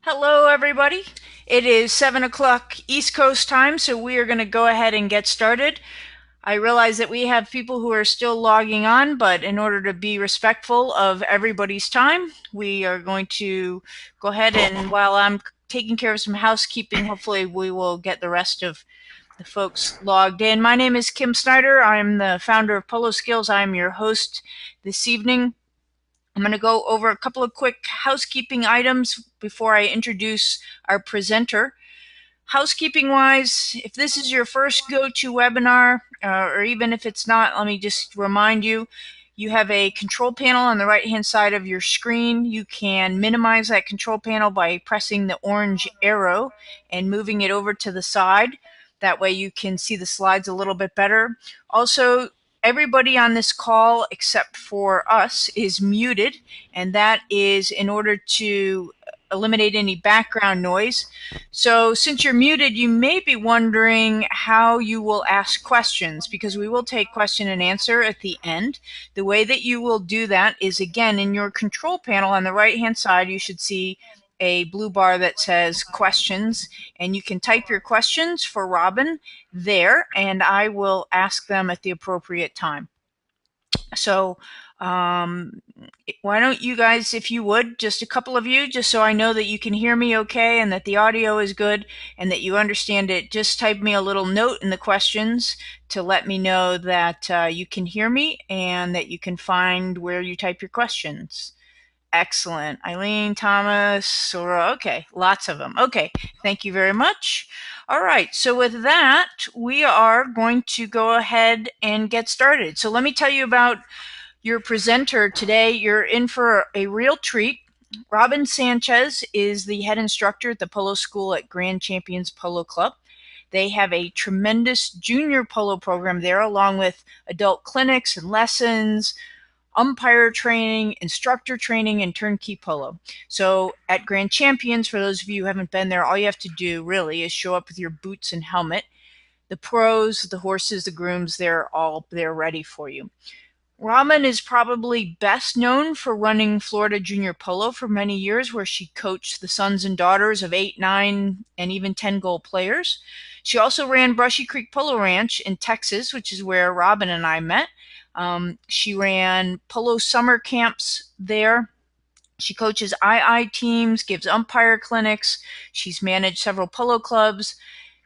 Hello, everybody. It is 7 o'clock East Coast time, so we are going to go ahead and get started. I realize that we have people who are still logging on, but in order to be respectful of everybody's time, we are going to go ahead and while I'm taking care of some housekeeping, hopefully we will get the rest of the folks logged in. My name is Kim Snyder. I'm the founder of Polo Skills. I'm your host this evening. I'm going to go over a couple of quick housekeeping items before I introduce our presenter. Housekeeping wise, if this is your first go-to webinar, or even if it's not, let me just remind you, you have a control panel on the right-hand side of your screen. You can minimize that control panel by pressing the orange arrow and moving it over to the side. That way you can see the slides a little bit better. Also, everybody on this call except for us is muted, and that is in order to eliminate any background noise. So since you're muted, you may be wondering how you will ask questions, because we will take question and answer at the end. The way that you will do that is, again, in your control panel on the right-hand side, you should see a blue bar that says questions, and you can type your questions for Robin there, and I will ask them at the appropriate time. So why don't you guys, if you would, just a couple of you, just so I know that you can hear me okay and that the audio is good and that you understand it, just type me a little note in the questions to let me know that you can hear me and that you can find where you type your questions. Excellent. Eileen, Thomas, Sora. Okay, lots of them. Okay, thank you very much. All right, so with that, we are going to go ahead and get started. So let me tell you about your presenter today. You're in for a real treat. Robin Sanchez is the head instructor at the Polo School at Grand Champions Polo Club. They have a tremendous junior polo program there, along with adult clinics and lessons, umpire training, instructor training, and turnkey polo. So at Grand Champions, for those of you who haven't been there, all you have to do really is show up with your boots and helmet. The pros, the horses, the grooms, they're all there ready for you. Robin is probably best known for running Florida Junior Polo for many years, where she coached the sons and daughters of 8, 9, and even 10 goal players. She also ran Brushy Creek Polo Ranch in Texas, which is where Robin and I met. She ran polo summer camps there. She coaches II teams, gives umpire clinics. She's managed several polo clubs.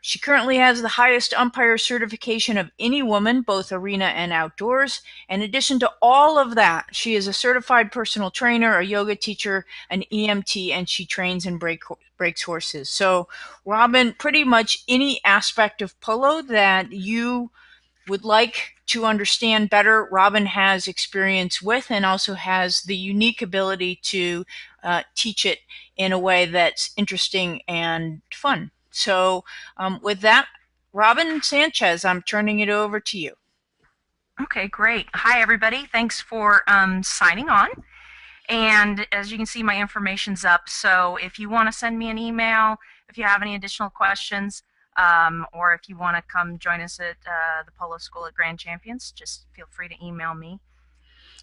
She currently has the highest umpire certification of any woman, both arena and outdoors. In addition to all of that, she is a certified personal trainer, a yoga teacher, an EMT, and she trains and breaks horses. So, Robin, pretty much any aspect of polo that you would like to understand better, Robin has experience with and also has the unique ability to teach it in a way that's interesting and fun. So with that, Robin Sanchez, I'm turning it over to you. Okay, great. Hi, everybody. Thanks for signing on. And as you can see, my information's up. So if you want to send me an email, if you have any additional questions, or if you want to come join us at the Polo School at Grand Champions, just feel free to email me.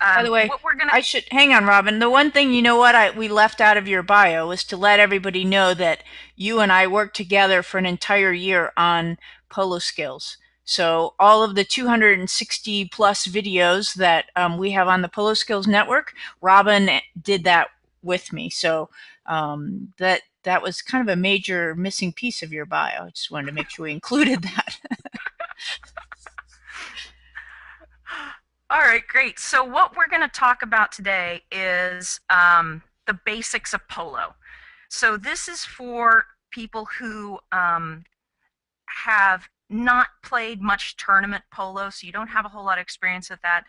By the way, What we're going to I should hang on, Robin. The one thing, you know what, we left out of your bio was to let everybody know that you and I worked together for an entire year on polo skills. So all of the 260 plus videos that we have on the Polo Skills Network, Robin did that with me. So that was kind of a major missing piece of your bio. I just wanted to make sure we included that. All right, great. So what we're going to talk about today is the basics of polo. So this is for people who have not played much tournament polo, so you don't have a whole lot of experience with that.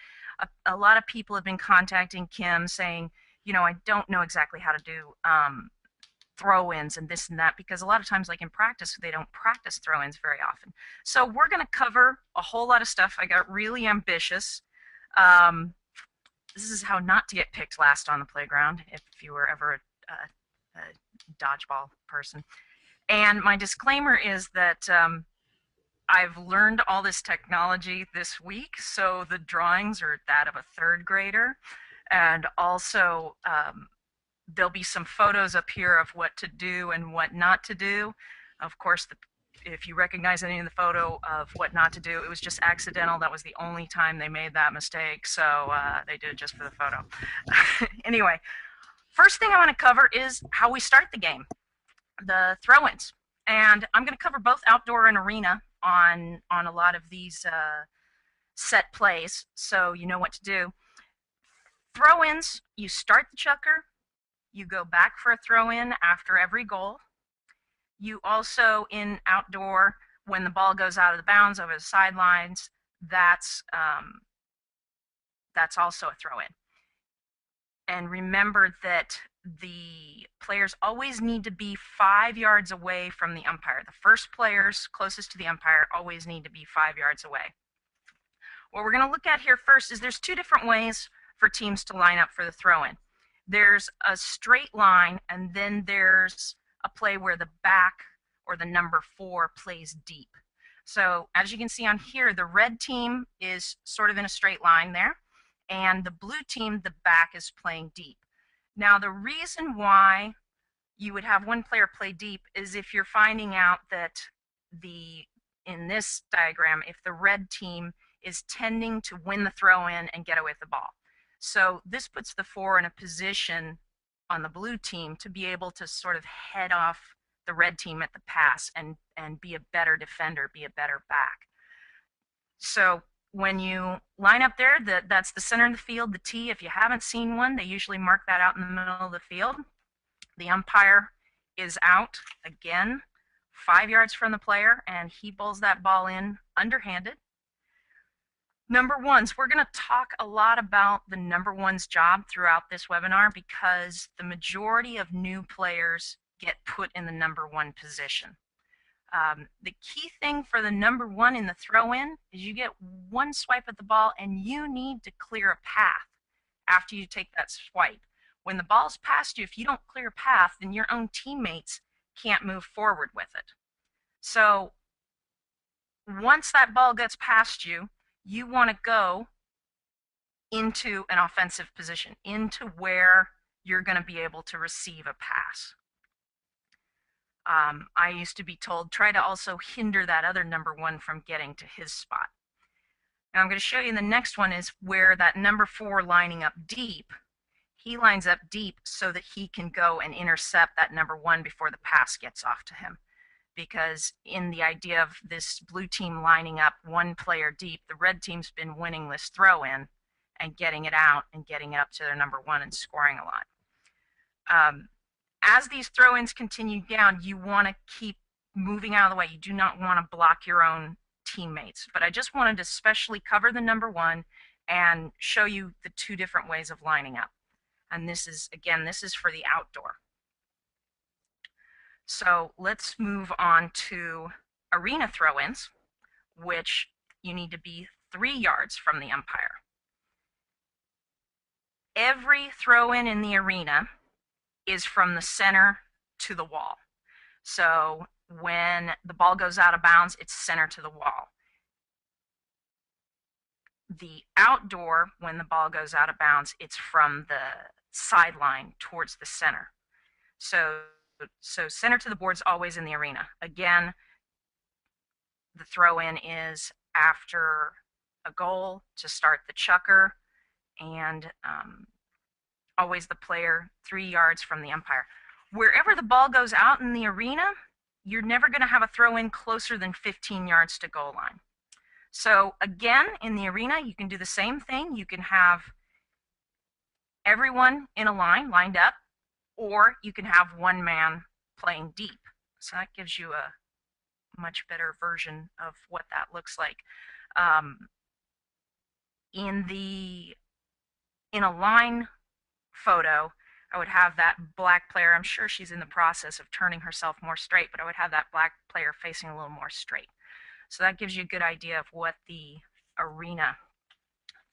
A lot of people have been contacting Kim saying, you know, I don't know exactly how to do throw-ins and this and that, because a lot of times, like in practice, they don't practice throw-ins very often. So we're going to cover a whole lot of stuff. I got really ambitious. Um, this is how not to get picked last on the playground if you were ever a dodgeball person. And my disclaimer is that I've learned all this technology this week, so the drawings are that of a third grader. And also, there'll be some photos up here of what to do and what not to do. Of course, if you recognize any of the photo of what not to do, it was just accidental. That was the only time they made that mistake, so they did it just for the photo. Anyway, first thing I want to cover is how we start the game, the throw-ins. And I'm going to cover both outdoor and arena on a lot of these set plays, so you know what to do. Throw-ins, you start the chucker, you go back for a throw-in after every goal. You also, in outdoor, when the ball goes out of the bounds over the sidelines, that's also a throw-in. And remember that the players always need to be 5 yards away from the umpire. The first players closest to the umpire always need to be 5 yards away. What we're going to look at here first is there's two different ways for teams to line up for the throw-in. There's a straight line, and then there's a play where the back or the number 4 plays deep. So as you can see on here, the red team is sort of in a straight line there, and the blue team, the back is playing deep. Now the reason why you would have one player play deep is if you're finding out that in this diagram, if the red team is tending to win the throw-in and get away with the ball. So this puts the 4 in a position on the blue team to be able to sort of head off the red team at the pass and be a better defender, be a better back. So when you line up there, that's the center of the field, the tee. If you haven't seen one, they usually mark that out in the middle of the field. The umpire is out again, 5 yards from the player, and he bowls that ball in underhanded. Number ones, we're going to talk a lot about the number one's job throughout this webinar because the majority of new players get put in the number 1 position. The key thing for the number 1 in the throw-in is you get one swipe at the ball and you need to clear a path after you take that swipe. When the ball's past you, if you don't clear a path, then your own teammates can't move forward with it. So once that ball gets past you, you want to go into an offensive position, into where you're going to be able to receive a pass. I used to be told, try to also hinder that other number 1 from getting to his spot. Now I'm going to show you the next one is where that number 4 lining up deep, he lines up deep so that he can go and intercept that number 1 before the pass gets off to him. Because in the idea of this blue team lining up one player deep, the red team's been winning this throw-in and getting it out and getting it up to their number 1 and scoring a lot. As these throw-ins continue down, you want to keep moving out of the way. You do not want to block your own teammates. But I just wanted to specially cover the number 1 and show you the 2 different ways of lining up. And this is, again, this is for the outdoor. So let's move on to arena throw-ins, which you need to be 3 yards from the umpire. Every throw-in in the arena is from the center to the wall. So when the ball goes out of bounds, it's center to the wall. The outdoor, when the ball goes out of bounds, it's from the sideline towards the center. So center to the board's always in the arena. Again, the throw-in is after a goal to start the chucker, and always the player 3 yards from the umpire. Wherever the ball goes out in the arena, you're never going to have a throw-in closer than 15 yards to goal line. So again, in the arena, you can do the same thing. You can have everyone in a line lined up, or you can have one man playing deep. So that gives you a much better version of what that looks like. In a line photo, I would have that black player. I'm sure she's in the process of turning herself more straight, but I would have that black player facing a little more straight. So that gives you a good idea of what the arena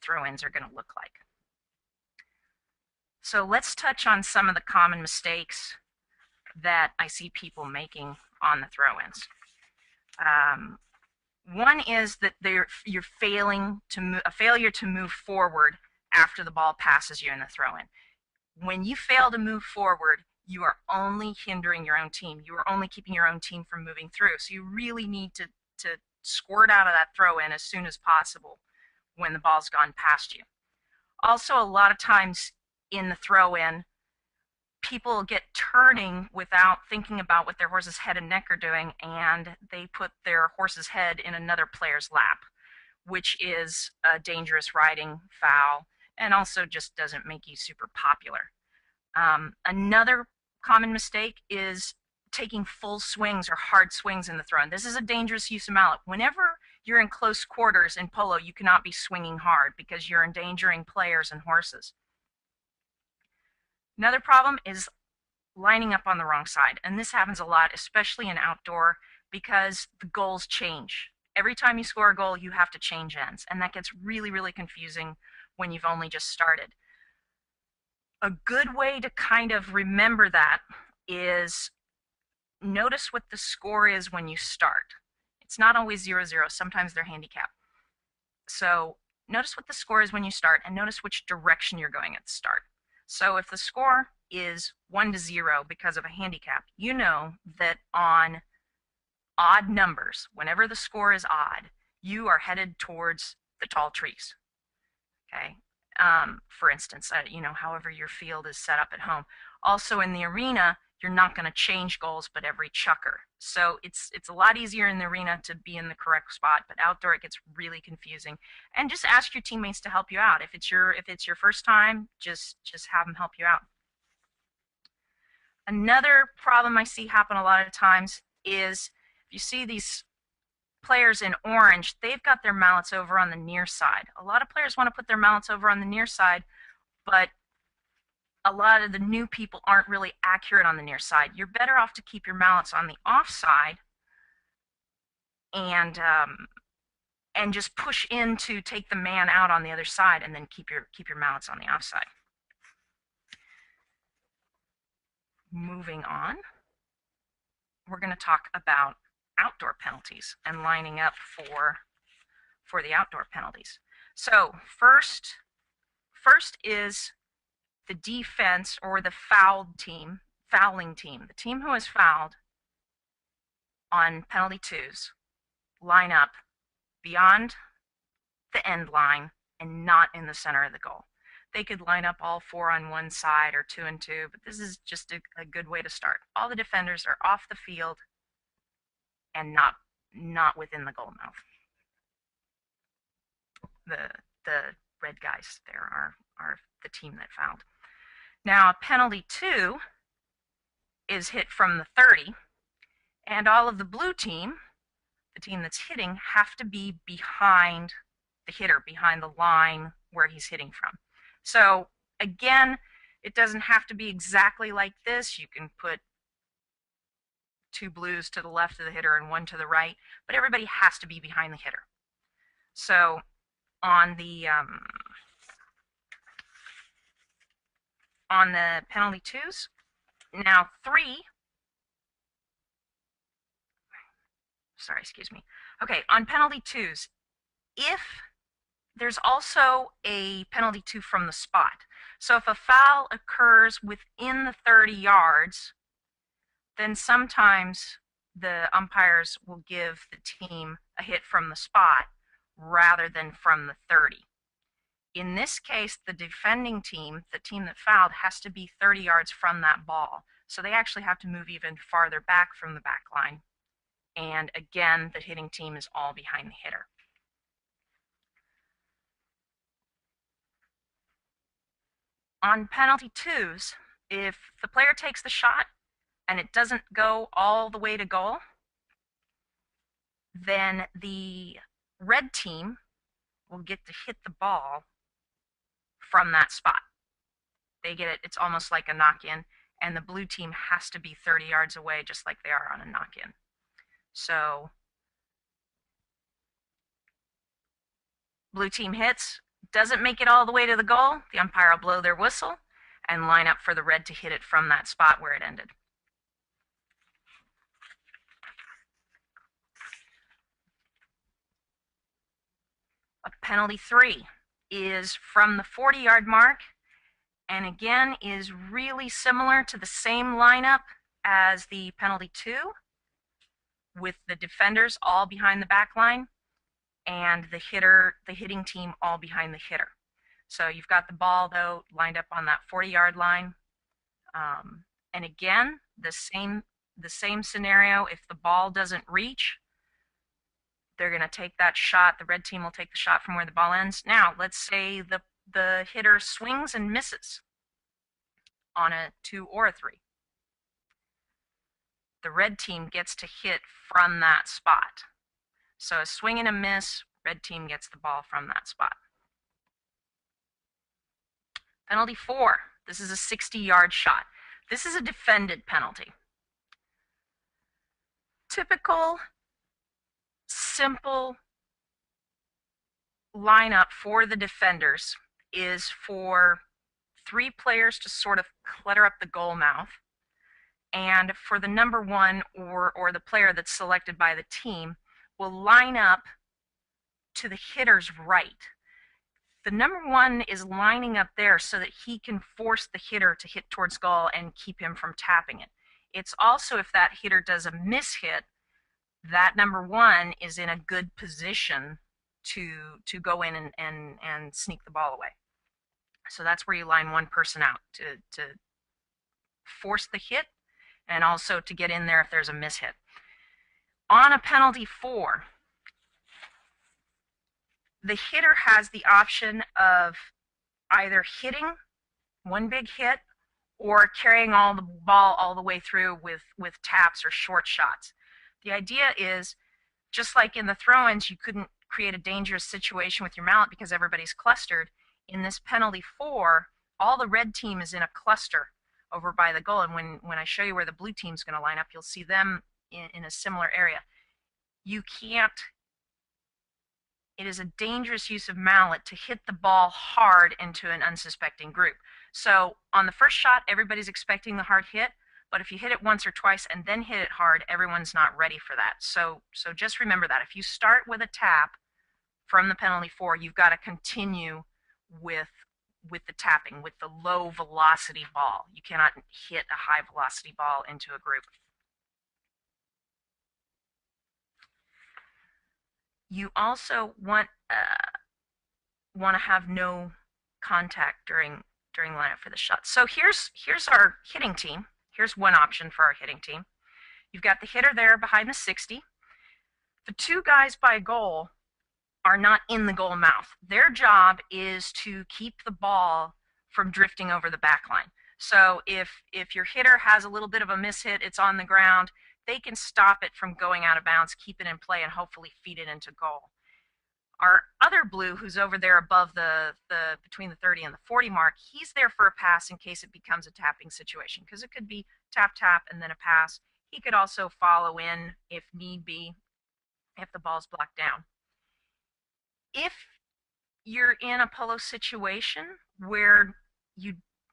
throw-ins are going to look like. So let's touch on some of the common mistakes that I see people making on the throw-ins. One is that you're failing to a failure to move forward after the ball passes you in the throw-in. When you fail to move forward, you are only hindering your own team. You are only keeping your own team from moving through. So you really need to squirt out of that throw in as soon as possible when the ball's gone past you. Also, a lot of times in the throw in, people get turning without thinking about what their horse's head and neck are doing, and they put their horse's head in another player's lap, which is a dangerous riding foul and also just doesn't make you super popular. Another common mistake is taking full swings or hard swings in the throw. And this is a dangerous use of mallet. Whenever you're in close quarters in polo, you cannot be swinging hard because you're endangering players and horses. Another problem is lining up on the wrong side. And this happens a lot, especially in outdoor, because the goals change. Every time you score a goal, you have to change ends. And that gets really, really confusing when you've only just started. A good way to kind of remember that is notice what the score is when you start. It's not always 0-0. Sometimes they're handicapped. So notice what the score is when you start and notice which direction you're going at the start. So if the score is 1-0 because of a handicap, you know that on odd numbers, whenever the score is odd, you are headed towards the tall trees. Okay. For instance, however your field is set up at home. Also in the arena, you're not going to change goals, but every chukker. So it's a lot easier in the arena to be in the correct spot, but outdoor it gets really confusing. And just ask your teammates to help you out. If it's your first time, just have them help you out. Another problem I see happen a lot of times is if you see these players in orange, they've got their mallets over on the near side. A lot of players want to put their mallets over on the near side, but a lot of the new people aren't really accurate on the near side. You're better off to keep your mallets on the off side and just push in to take the man out on the other side, and then keep your mallets on the off side. Moving on, we're going to talk about outdoor penalties and lining up for the outdoor penalties. So first is the defense or the fouling team. The team who has fouled on penalty twos line up beyond the end line and not in the center of the goal. They could line up all four on one side or 2 and 2, but this is just a good way to start. All the defenders are off the field and not within the goal mouth. The red guys there are the team that fouled. Now, penalty 2 is hit from the 30, and all of the blue team, the team that's hitting, have to be behind the hitter, behind the line where he's hitting from. So again, it doesn't have to be exactly like this. You can put 2 blues to the left of the hitter and 1 to the right, but everybody has to be behind the hitter. So on the penalty twos, now 3. Sorry, excuse me. Okay, on penalty twos, if there's also a penalty 2 from the spot. So if a foul occurs within the 30 yards, then sometimes the umpires will give the team a hit from the spot rather than from the 30. In this case, the defending team, the team that fouled, has to be 30 yards from that ball. So they actually have to move even farther back from the back line. And again, the hitting team is all behind the hitter. On penalty twos, if the player takes the shot and it doesn't go all the way to goal, then the red team will get to hit the ball from that spot. They get it, it's almost like a knock-in, and the blue team has to be 30 yards away just like they are on a knock-in. So blue team hits, doesn't make it all the way to the goal, the umpire will blow their whistle and line up for the red to hit it from that spot where it ended. A penalty 3 is from the 40-yard mark and again is really similar to the same lineup as the penalty 2, with the defenders all behind the back line and the hitting team all behind the hitter. So you've got the ball though lined up on that 40-yard line. And again, the same scenario. If the ball doesn't reach, they're going to take that shot. The red team will take the shot from where the ball ends. Now, let's say the hitter swings and misses on a 2 or a 3. The red team gets to hit from that spot. So a swing and a miss, red team gets the ball from that spot. Penalty 4. This is a 60-yard shot. This is a defended penalty. Typical, simple lineup for the defenders is for 3 players to sort of clutter up the goal mouth, and for the number 1 or the player that's selected by the team will line up to the hitter's right. The number 1 is lining up there so that he can force the hitter to hit towards goal and keep him from tapping it. It's also, if that hitter does a mishit, that number 1 is in a good position to go in and sneak the ball away. So that's where you line one person out to force the hit and also to get in there if there's a mishit. On a penalty 4, the hitter has the option of either hitting one big hit or carrying all the ball all the way through with taps or short shots. The idea is, just like in the throw-ins, you couldn't create a dangerous situation with your mallet because everybody's clustered. In this penalty 4, all the red team is in a cluster over by the goal, and when I show you where the blue team's going to line up, you'll see them in a similar area. You can't, it is a dangerous use of mallet to hit the ball hard into an unsuspecting group. So on the first shot, everybody's expecting the hard hit, but if you hit it once or twice and then hit it hard, everyone's not ready for that. So just remember that. If you start with a tap from the penalty 4, you've got to continue with the tapping, with the low velocity ball. You cannot hit a high velocity ball into a group. You also want to have no contact during lineup for the shot. So here's our hitting team. Here's one option for our hitting team. You've got the hitter there behind the 60. The 2 guys by goal are not in the goal mouth. Their job is to keep the ball from drifting over the back line. So if your hitter has a little bit of a mishit, it's on the ground, they can stop it from going out of bounds, keep it in play, and hopefully feed it into goal. Our other blue, who's over there above the between the 30 and the 40 mark, he's there for a pass in case it becomes a tapping situation, because it could be tap, tap, and then a pass. He could also follow in if need be, if the ball's blocked down. If you're in a polo situation where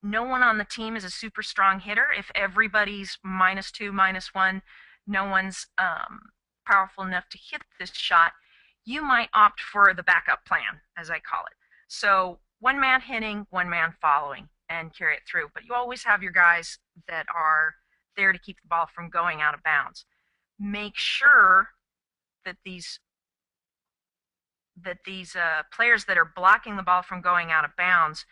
no one on the team is a super strong hitter, if everybody's -2, -1, no one's powerful enough to hit this shot, you might opt for the backup plan, as I call it. So 1 man hitting, 1 man following, and carry it through. But you always have your guys that are there to keep the ball from going out of bounds. Make sure that these players that are blocking the ball from going out of bounds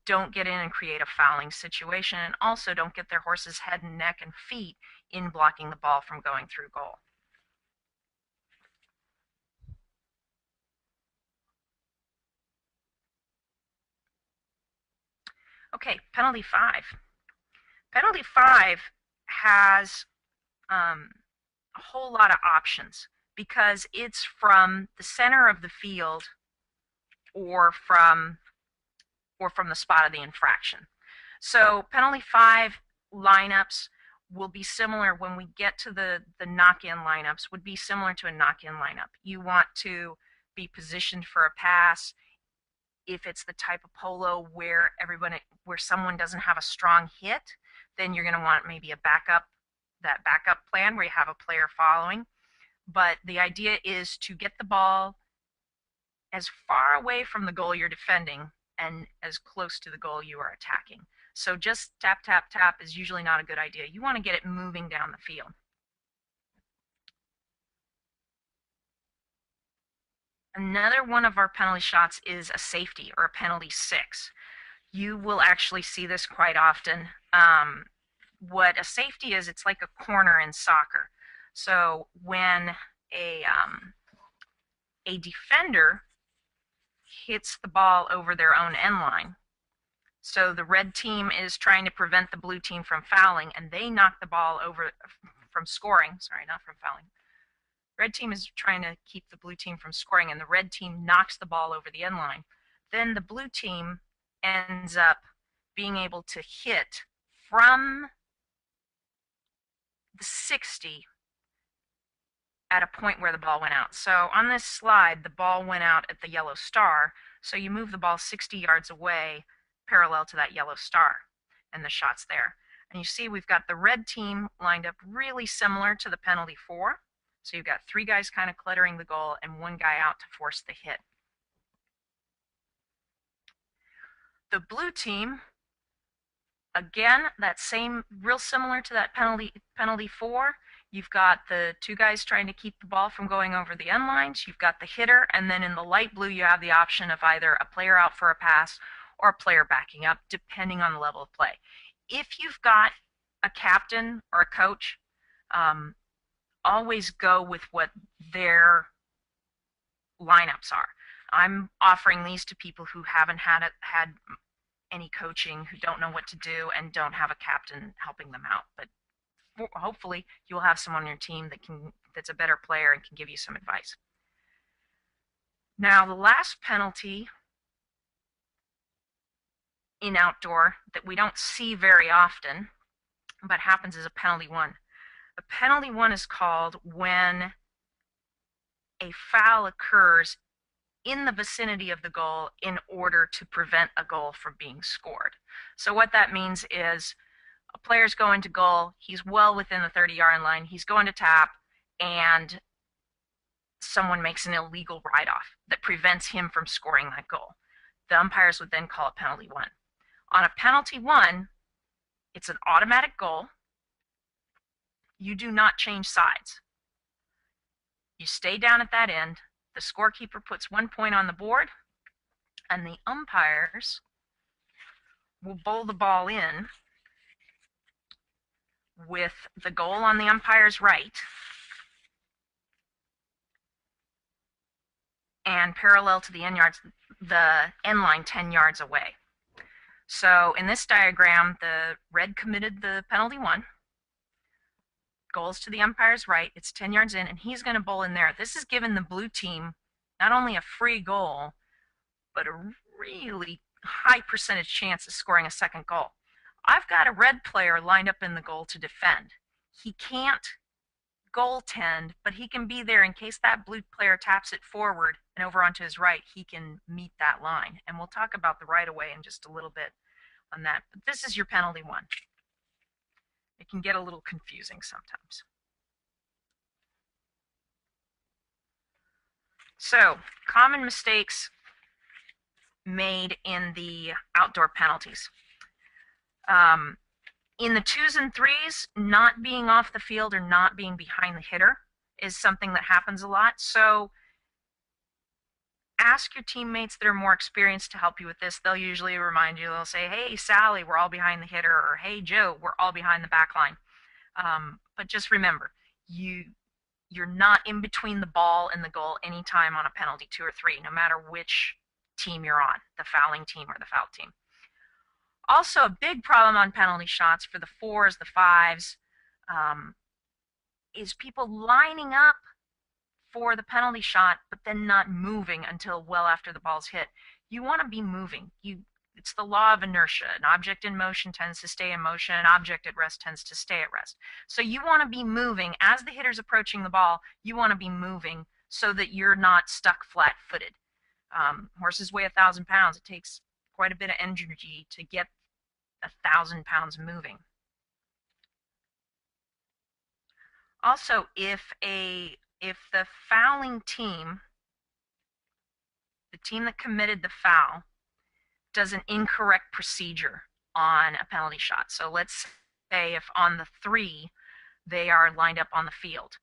don't get in and create a fouling situation, and also don't get their horse's head and neck and feet in blocking the ball from going through goal. Okay, penalty 5. Penalty 5 has a whole lot of options because it's from the center of the field or from the spot of the infraction. So penalty 5 lineups will be similar when we get to the knock-in lineups, would be similar to a knock-in lineup. You want to be positioned for a pass. If it's the type of polo where someone doesn't have a strong hit, then you're going to want maybe that backup plan where you have a player following. But the idea is to get the ball as far away from the goal you're defending and as close to the goal you are attacking. So just tap, tap, tap is usually not a good idea. You want to get it moving down the field. Another one of our penalty shots is a safety or a penalty 6. You will actually see this quite often. What a safety is, it's like a corner in soccer. So when a um, a defender hits the ball over their own end line, so the red team is trying to prevent the blue team from fouling, and they knock the ball over from scoring. Sorry, not from fouling. Red team is trying to keep the blue team from scoring, and the red team knocks the ball over the end line. Then the blue team ends up being able to hit from the 60 at a point where the ball went out. So on this slide, the ball went out at the yellow star. So you move the ball 60 yards away, parallel to that yellow star, and the shot's there. And you see we've got the red team lined up really similar to the penalty 4. So you've got 3 guys kind of cluttering the goal and 1 guy out to force the hit. The blue team, again, that same, real similar to that penalty 4. You've got the 2 guys trying to keep the ball from going over the end lines. You've got the hitter, and then in the light blue, you have the option of either a player out for a pass or a player backing up, depending on the level of play. If you've got a captain or a coach, always go with what their lineups are. I'm offering these to people who haven't had any coaching, who don't know what to do, and don't have a captain helping them out. But hopefully you'll have someone on your team that's a better player and can give you some advice. Now, the last penalty in outdoor that we don't see very often, but happens as a penalty 1. A penalty 1 is called when a foul occurs in the vicinity of the goal in order to prevent a goal from being scored. So what that means is a player's going to goal, he's well within the 30-yard line, he's going to tap, and someone makes an illegal write-off that prevents him from scoring that goal. The umpires would then call a penalty 1. On a penalty 1, it's an automatic goal. You do not change sides. You stay down at that end. The scorekeeper puts 1 point on the board, and the umpires will bowl the ball in with the goal on the umpire's right and parallel to the end line 10 yards away. So in this diagram, the red committed the penalty 1. Goals to the umpire's right. It's 10 yards in, and he's going to bowl in there. This has given the blue team not only a free goal, but a really high percentage chance of scoring a second goal. I've got a red player lined up in the goal to defend. He can't goaltend, but he can be there in case that blue player taps it forward and over onto his right, he can meet that line. And we'll talk about the right of way in just a little bit on that. But this is your penalty 1. It can get a little confusing sometimes. So, common mistakes made in the outdoor penalties. In the 2s and 3s, not being off the field or not being behind the hitter is something that happens a lot. So ask your teammates that are more experienced to help you with this. They'll usually remind you, they'll say, hey, Sally, we're all behind the hitter, or hey, Joe, we're all behind the back line. But just remember, you're not in between the ball and the goal anytime on a penalty 2 or 3, no matter which team you're on, the fouling team or the foul team. Also, a big problem on penalty shots for the 4s, the 5s, is people lining up for the penalty shot, but then not moving until well after the ball's hit. You want to be moving. It's the law of inertia. An object in motion tends to stay in motion. An object at rest tends to stay at rest. So you want to be moving. As the hitter's approaching the ball, you want to be moving so that you're not stuck flat-footed. Horses weigh 1,000 pounds. It takes quite a bit of energy to get 1,000 pounds moving. Also, if the fouling team, the team that committed the foul, does an incorrect procedure, on a penalty shot. So let's say if on the 3 they are lined up on the field,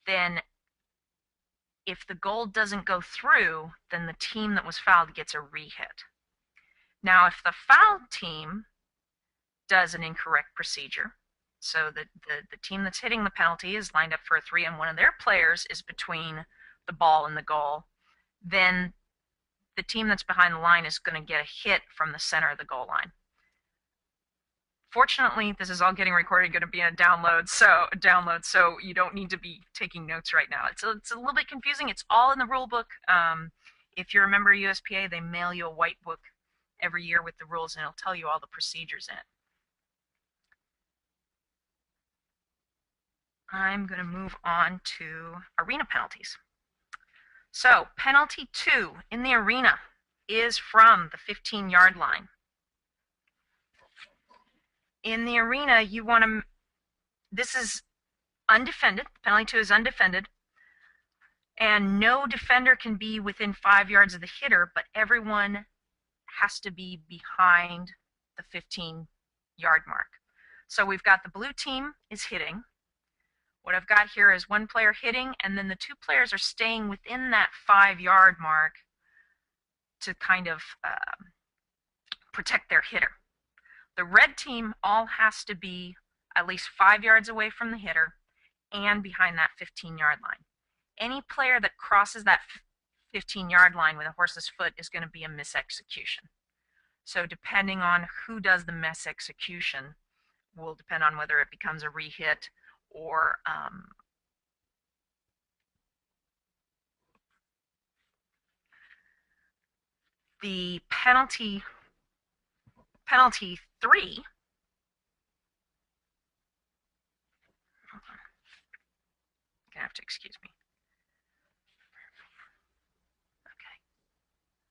then if the goal doesn't go through, then the team that was fouled gets a re-hit. Now, if the fouled team does an incorrect procedure, so the team that's hitting the penalty is lined up for a 3 and one of their players is between the ball and the goal, then the team that's behind the line is going to get a hit from the center of the goal line. Fortunately, this is all getting recorded, going to be in a download, so you don't need to be taking notes right now. It's a little bit confusing. It's all in the rule book. If you're a member of USPA, they mail you a white book every year with the rules, and it'll tell you all the procedures in it. I'm going to move on to arena penalties. So, penalty 2 in the arena is from the 15-yard line. In the arena, you want to, this is undefended, penalty 2 is undefended, and no defender can be within 5 yards of the hitter, but everyone has to be behind the 15-yard mark. So we've got the blue team is hitting. What I've got here is one player hitting, and then the 2 players are staying within that 5-yard mark to kind of protect their hitter. The red team all has to be at least 5 yards away from the hitter and behind that 15-yard line. Any player that crosses that 15-yard line with a horse's foot is going to be a misexecution. So depending on who does the misexecution will depend on whether it becomes a re-hit or the penalty 3. Gonna have to excuse me. Okay.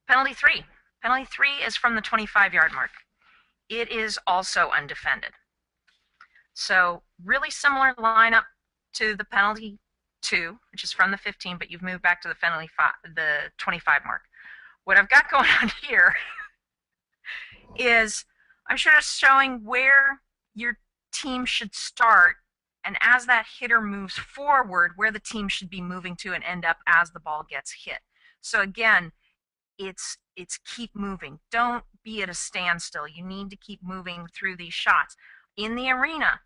Penalty 3. Penalty 3 is from the 25-yard mark. It is also undefended. So really similar lineup to the penalty 2, which is from the 15, but you've moved back to the 25 mark. What I've got going on here is I'm just showing where your team should start, and as that hitter moves forward, where the team should be moving to and end up as the ball gets hit. So again, it's keep moving. Don't be at a standstill. You need to keep moving through these shots. In the arena,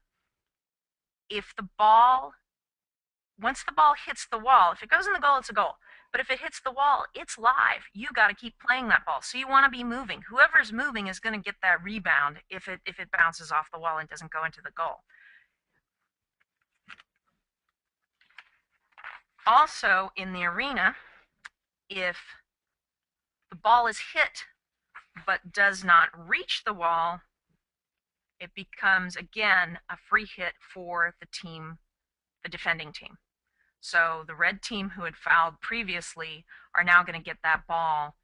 once the ball hits the wall, if it goes in the goal, it's a goal. But if it hits the wall, it's live. You got to keep playing that ball. So you want to be moving. Whoever's moving is going to get that rebound if it bounces off the wall and doesn't go into the goal. Also, in the arena, if the ball is hit but does not reach the wall, it becomes, again, a free hit for the defending team. So the red team who had fouled previously are now going to get that ball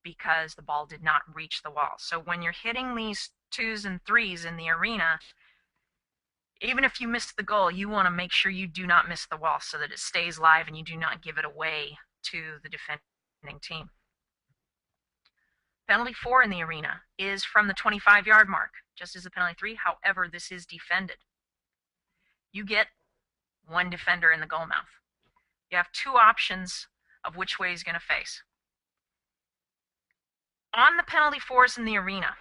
because the ball did not reach the wall. So when you're hitting these 2s and 3s in the arena, even if you missed the goal, you want to make sure you do not miss the wall so that it stays live and you do not give it away to the defending team. Penalty 4 in the arena is from the 25-yard mark, just as the penalty 3. However, this is defended. You get one defender in the goal mouth. You have 2 options of which way he's going to face. On the penalty 4s in the arena,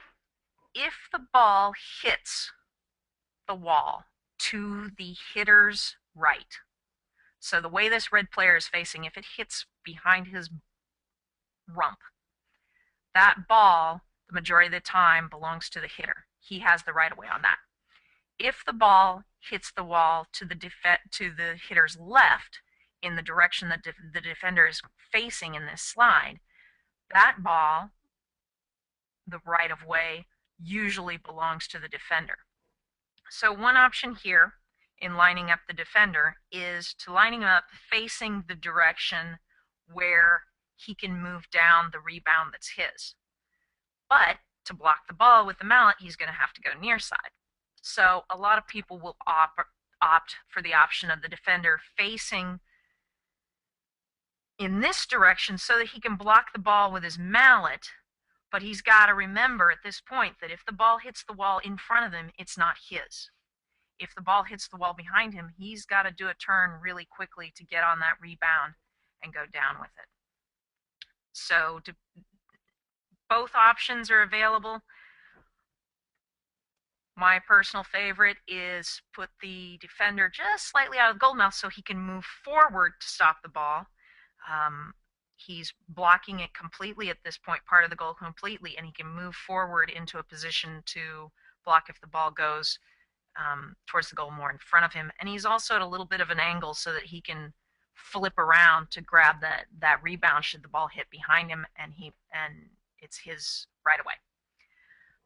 if the ball hits the wall to the hitter's right, so the way this red player is facing, if it hits behind his rump, that ball, the majority of the time, belongs to the hitter. He has the right of way on that. If the ball hits the wall to the hitter's left, in the direction that the defender is facing in this slide, that ball, the right of way, usually belongs to the defender. So one option here in lining up the defender is to line him up facing the direction where he can move down the rebound that's his. But to block the ball with the mallet, he's going to have to go near side. So a lot of people will opt for the option of the defender facing in this direction so that he can block the ball with his mallet, But he's got to remember at this point that if the ball hits the wall in front of him, it's not his. If the ball hits the wall behind him, he's got to do a turn really quickly to get on that rebound and go down with it. So both options are available. My personal favorite is put the defender just slightly out of the goal mouth so he can move forward to stop the ball. He's blocking it completely at this point, part of the goal completely, and he can move forward into a position to block if the ball goes towards the goal more in front of him. And he's also at a little bit of an angle so that he can flip around to grab that rebound should the ball hit behind him, and it's his right away.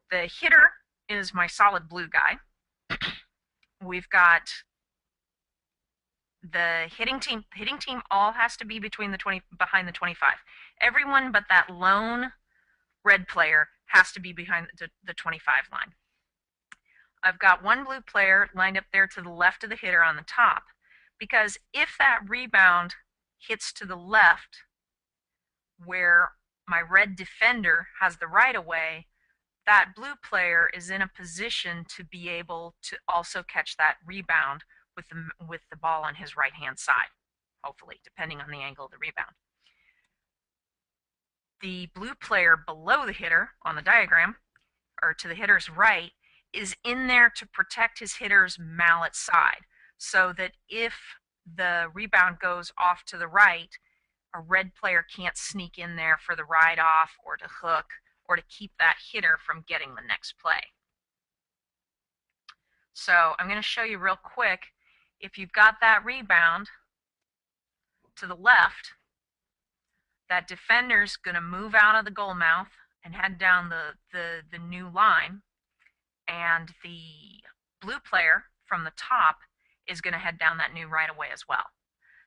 The hitter is my solid blue guy. We've got the hitting team. The hitting team all has to be behind the 25. Everyone but that lone red player has to be behind the 25 line. I've got one blue player lined up there to the left of the hitter on the top, because if that rebound hits to the left where my red defender has the right of way, that blue player is in a position to be able to also catch that rebound with the ball on his right-hand side, hopefully, depending on the angle of the rebound. The blue player below the hitter on the diagram, or to the hitter's right, is in there to protect his hitter's mallet side, so that if the rebound goes off to the right, a red player can't sneak in there for the ride off or to hook or to keep that hitter from getting the next play. So I'm going to show you real quick. If you've got that rebound to the left, that defender's going to move out of the goal mouth and head down the new line, and the blue player from the top is going to head down that new right away as well.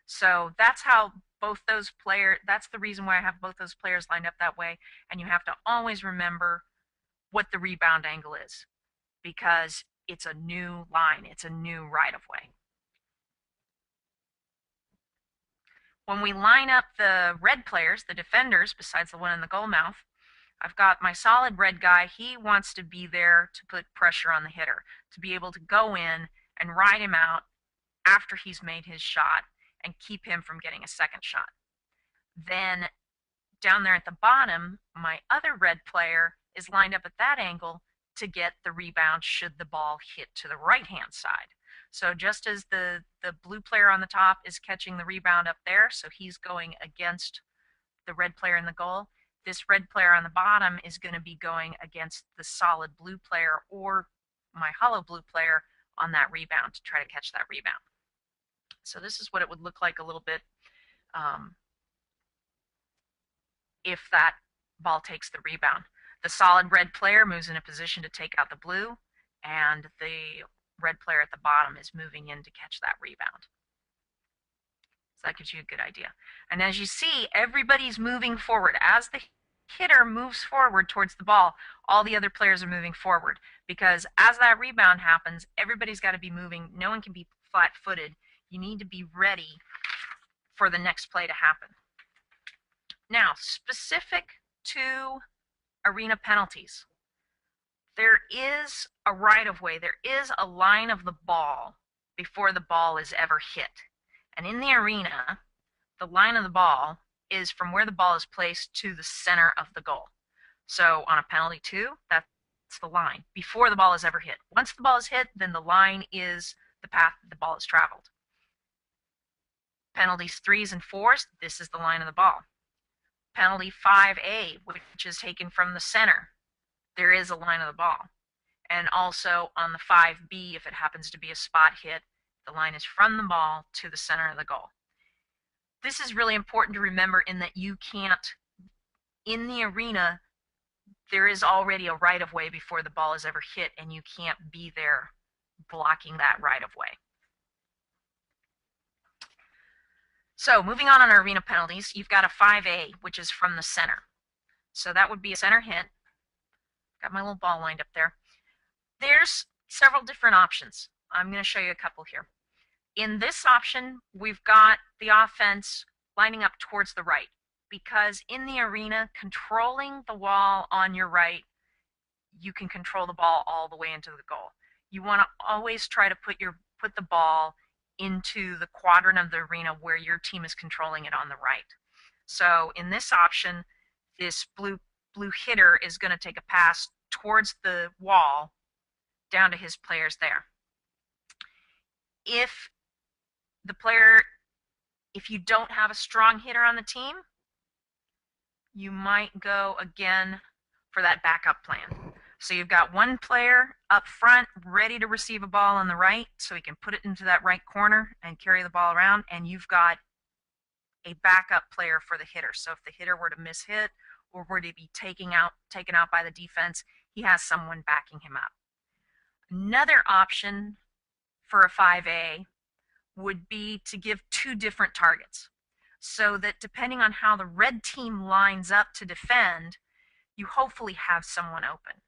So that's how both those players, that's the reason why I have both those players lined up that way. And you have to always remember what the rebound angle is, because it's a new line, it's a new right of way. When we line up the red players, the defenders, besides the one in the goal mouth, I've got my solid red guy. He wants to be there to put pressure on the hitter, to be able to go in and ride him out after he's made his shot and keep him from getting a second shot. Then down there at the bottom, my other red player is lined up at that angle to get the rebound should the ball hit to the right-hand side. So just as the blue player on the top is catching the rebound up there, so he's going against the red player in the goal, this red player on the bottom is going to be going against the solid blue player or my hollow blue player on that rebound to try to catch that rebound. So this is what it would look like a little bit if that ball takes the rebound. The solid red player moves in a position to take out the blue, and the red player at the bottom is moving in to catch that rebound. So that gives you a good idea. And as you see, everybody's moving forward. As the hitter moves forward towards the ball, all the other players are moving forward, because as that rebound happens, everybody's got to be moving. No one can be flat-footed. You need to be ready for the next play to happen. Now, specific to arena penalties, there is a right-of-way. There is a line of the ball before the ball is ever hit. And in the arena, the line of the ball is from where the ball is placed to the center of the goal. So on a penalty 2, that's the line before the ball is ever hit. Once the ball is hit, then the line is the path that the ball has traveled. Penalties 3s and 4s, this is the line of the ball. Penalty 5A, which is taken from the center, there is a line of the ball. And also on the 5B, if it happens to be a spot hit, the line is from the ball to the center of the goal. This is really important to remember, in that you can't, in the arena, there is already a right-of-way before the ball is ever hit, and you can't be there blocking that right-of-way. So moving on our arena penalties, you've got a 5A, which is from the center. So that would be a center hit. Got my little ball lined up there. There's several different options. I'm going to show you a couple here. In this option, we've got the offense lining up towards the right. because in the arena, controlling the wall on your right, you can control the ball all the way into the goal. You want to always try to put the ball into the quadrant of the arena where your team is controlling it on the right. So in this option, this blue hitter is going to take a pass towards the wall down to his players there. If the player, if you don't have a strong hitter on the team, you might go again for that backup plan. So you've got one player up front ready to receive a ball on the right, so he can put it into that right corner and carry the ball around, and you've got a backup player for the hitter. So if the hitter were to miss hit or were to be taken out by the defense, he has someone backing him up. Another option for a 5A would be to give two different targets, so that depending on how the red team lines up to defend, you hopefully have someone open.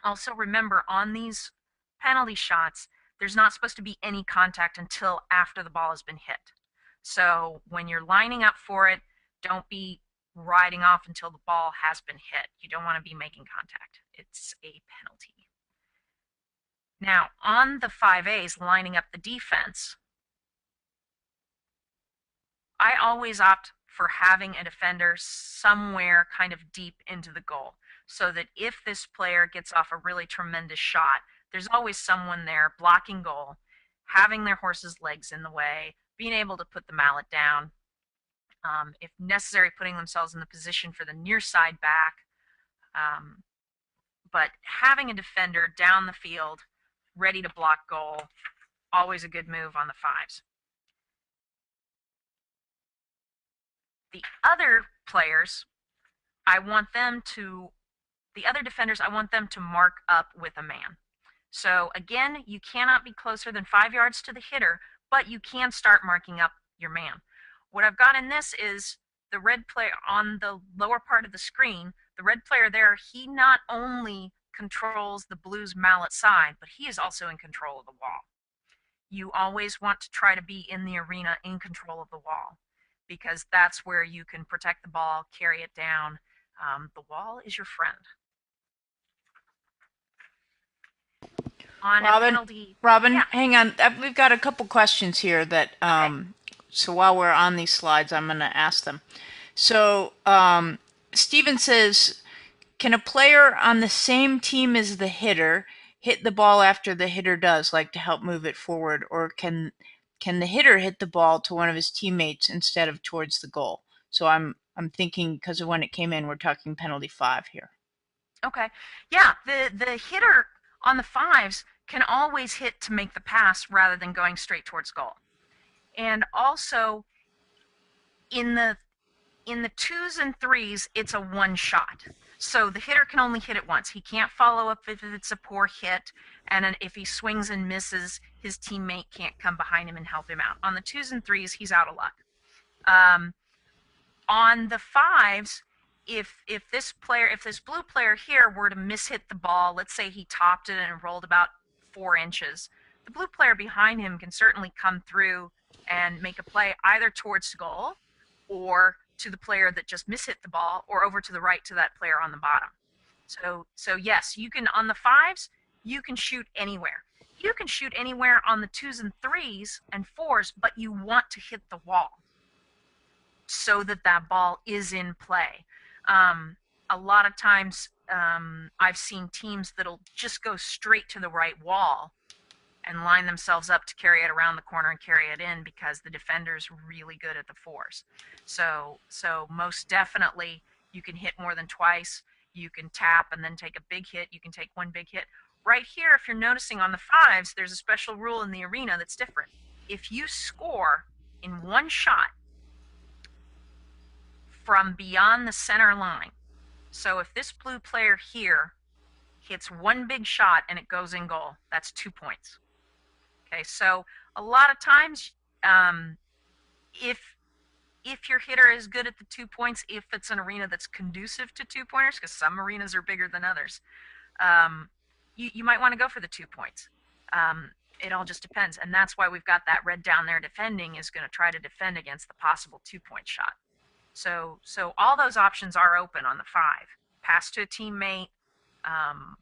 Also remember, on these penalty shots, there's not supposed to be any contact until after the ball has been hit. So when you're lining up for it, don't be riding off until the ball has been hit. You don't want to be making contact. It's a penalty. Now, on the 5As lining up the defense, I always opt for having a defender somewhere kind of deep into the goal, so that if this player gets off a really tremendous shot, there's always someone there blocking goal, having their horse's legs in the way, being able to put the mallet down, if necessary, putting themselves in the position for the near side back. But having a defender down the field ready to block goal, always a good move on the 5s. The other players, the other defenders, I want them to mark up with a man. So again, you cannot be closer than 5 yards to the hitter, but you can start marking up your man. What I've got in this is the red player on the lower part of the screen. The red player there, he not only controls the blue's mallet side, but he is also in control of the wall. You always want to try to be in the arena in control of the wall, because that's where you can protect the ball, carry it down. The wall is your friend. On a Robin, penalty, Robin, yeah, hang on. We've got a couple questions here that, okay, so while we're on these slides, I'm going to ask them. So, Steven says, can a player on the same team as the hitter hit the ball after the hitter does, like to help move it forward, or can the hitter hit the ball to one of his teammates instead of towards the goal? So I'm thinking, because of when it came in, we're talking penalty 5 here. okay, yeah. The hitter on the 5s can always hit to make the pass rather than going straight towards goal. And also in the 2s and 3s, it's a one shot. So the hitter can only hit it once. He can't follow up if it's a poor hit, and if he swings and misses, his teammate can't come behind him and help him out. On the 2s and 3s, he's out of luck. On the 5s, if this blue player here were to mishit the ball, let's say he topped it and it rolled about 4 inches, the blue player behind him can certainly come through and make a play either towards goal or to the player that just mishit the ball, or over to the right to that player on the bottom. So yes, you can, on the 5s, you can shoot anywhere. You can shoot anywhere on the 2s and 3s and 4s, but you want to hit the wall so that that ball is in play. A lot of times, I've seen teams that'll just go straight to the right wall and line themselves up to carry it around the corner and carry it in, because the defender's really good at the 4s. So most definitely you can hit more than twice. You can tap and then take a big hit. You can take one big hit. Right here, if you're noticing on the 5s, there's a special rule in the arena that's different. If you score in one shot from beyond the center line, so if this blue player here hits one big shot and it goes in goal, that's 2 points. Okay, so a lot of times, if your hitter is good at the 2 points, if it's an arena that's conducive to 2-pointers, because some arenas are bigger than others, you might want to go for the 2 points. It all just depends, and that's why we've got that red down there defending, is going to try to defend against the possible 2-point shot. So all those options are open on the 5. Pass to a teammate, um,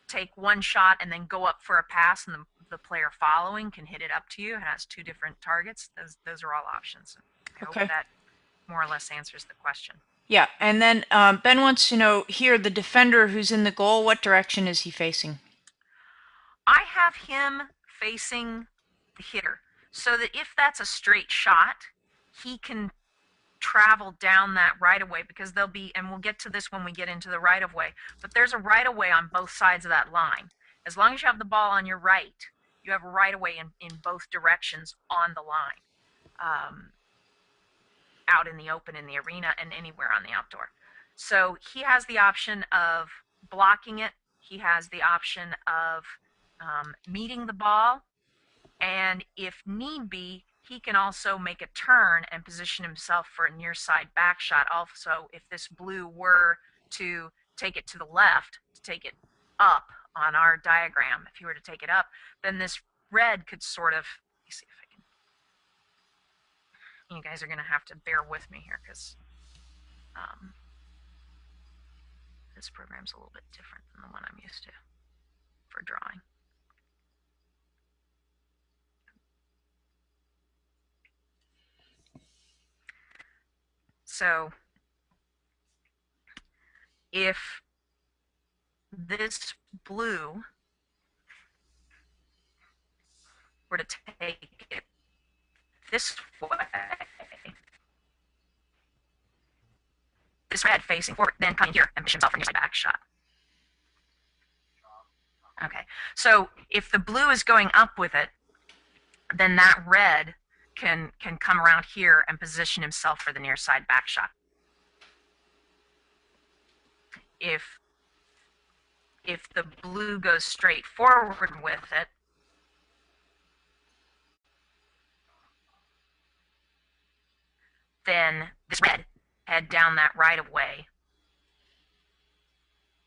take one shot and then go up for a pass, and the player following can hit it up to you. It has 2 different targets. Those are all options. I hope Okay. that more or less answers the question. Yeah, and then Ben wants to know here, the defender who's in the goal, what direction is he facing? I have him facing the hitter so that if that's a straight shot, he can travel down that right of way, because there'll be, and we'll get to this when we get into the right of way, but there's a right of way on both sides of that line. As long as you have the ball on your right, you have a right of way in both directions on the line, out in the open, in the arena, and anywhere on the outdoor. So he has the option of blocking it. He has the option of meeting the ball, and if need be, he can also make a turn and position himself for a near side back shot. Also, if this blue were to take it to the left, to take it up on our diagram, if he were to take it up, then this red could sort of, let me see if I can, you guys are going to have to bear with me here, because this program's a little bit different than the one I'm used to for drawing. So if this blue were to take it this way, this red facing forward, then coming here and push himself for near side back shot. Okay, so if the blue is going up with it, then that red can come around here and position himself for the near side back shot. If the blue goes straight forward with it, then this red head down that right of way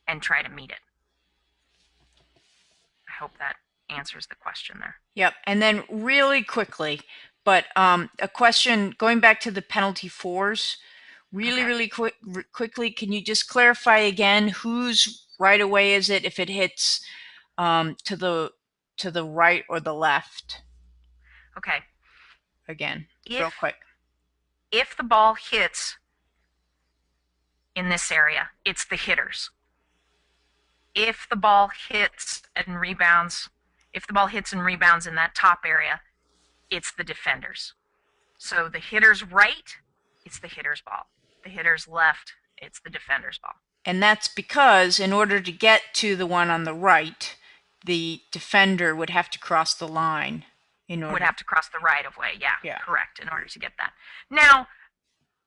and try to meet it. I hope that answers the question there. Yep, and then really quickly, but a question going back to the penalty fours, really quickly, can you just clarify again whose right away is it if it hits to the right or the left? Okay. Again, real quick. If the ball hits in this area, it's the hitters. If the ball hits and rebounds, in that top area, it's the defenders. So the hitter's right, it's the hitter's ball. The hitter's left, it's the defender's ball. And that's because in order to get to the one on the right, the defender would have to cross the line. Would have to cross the right of way, Yeah. Correct, in order to get that. Now,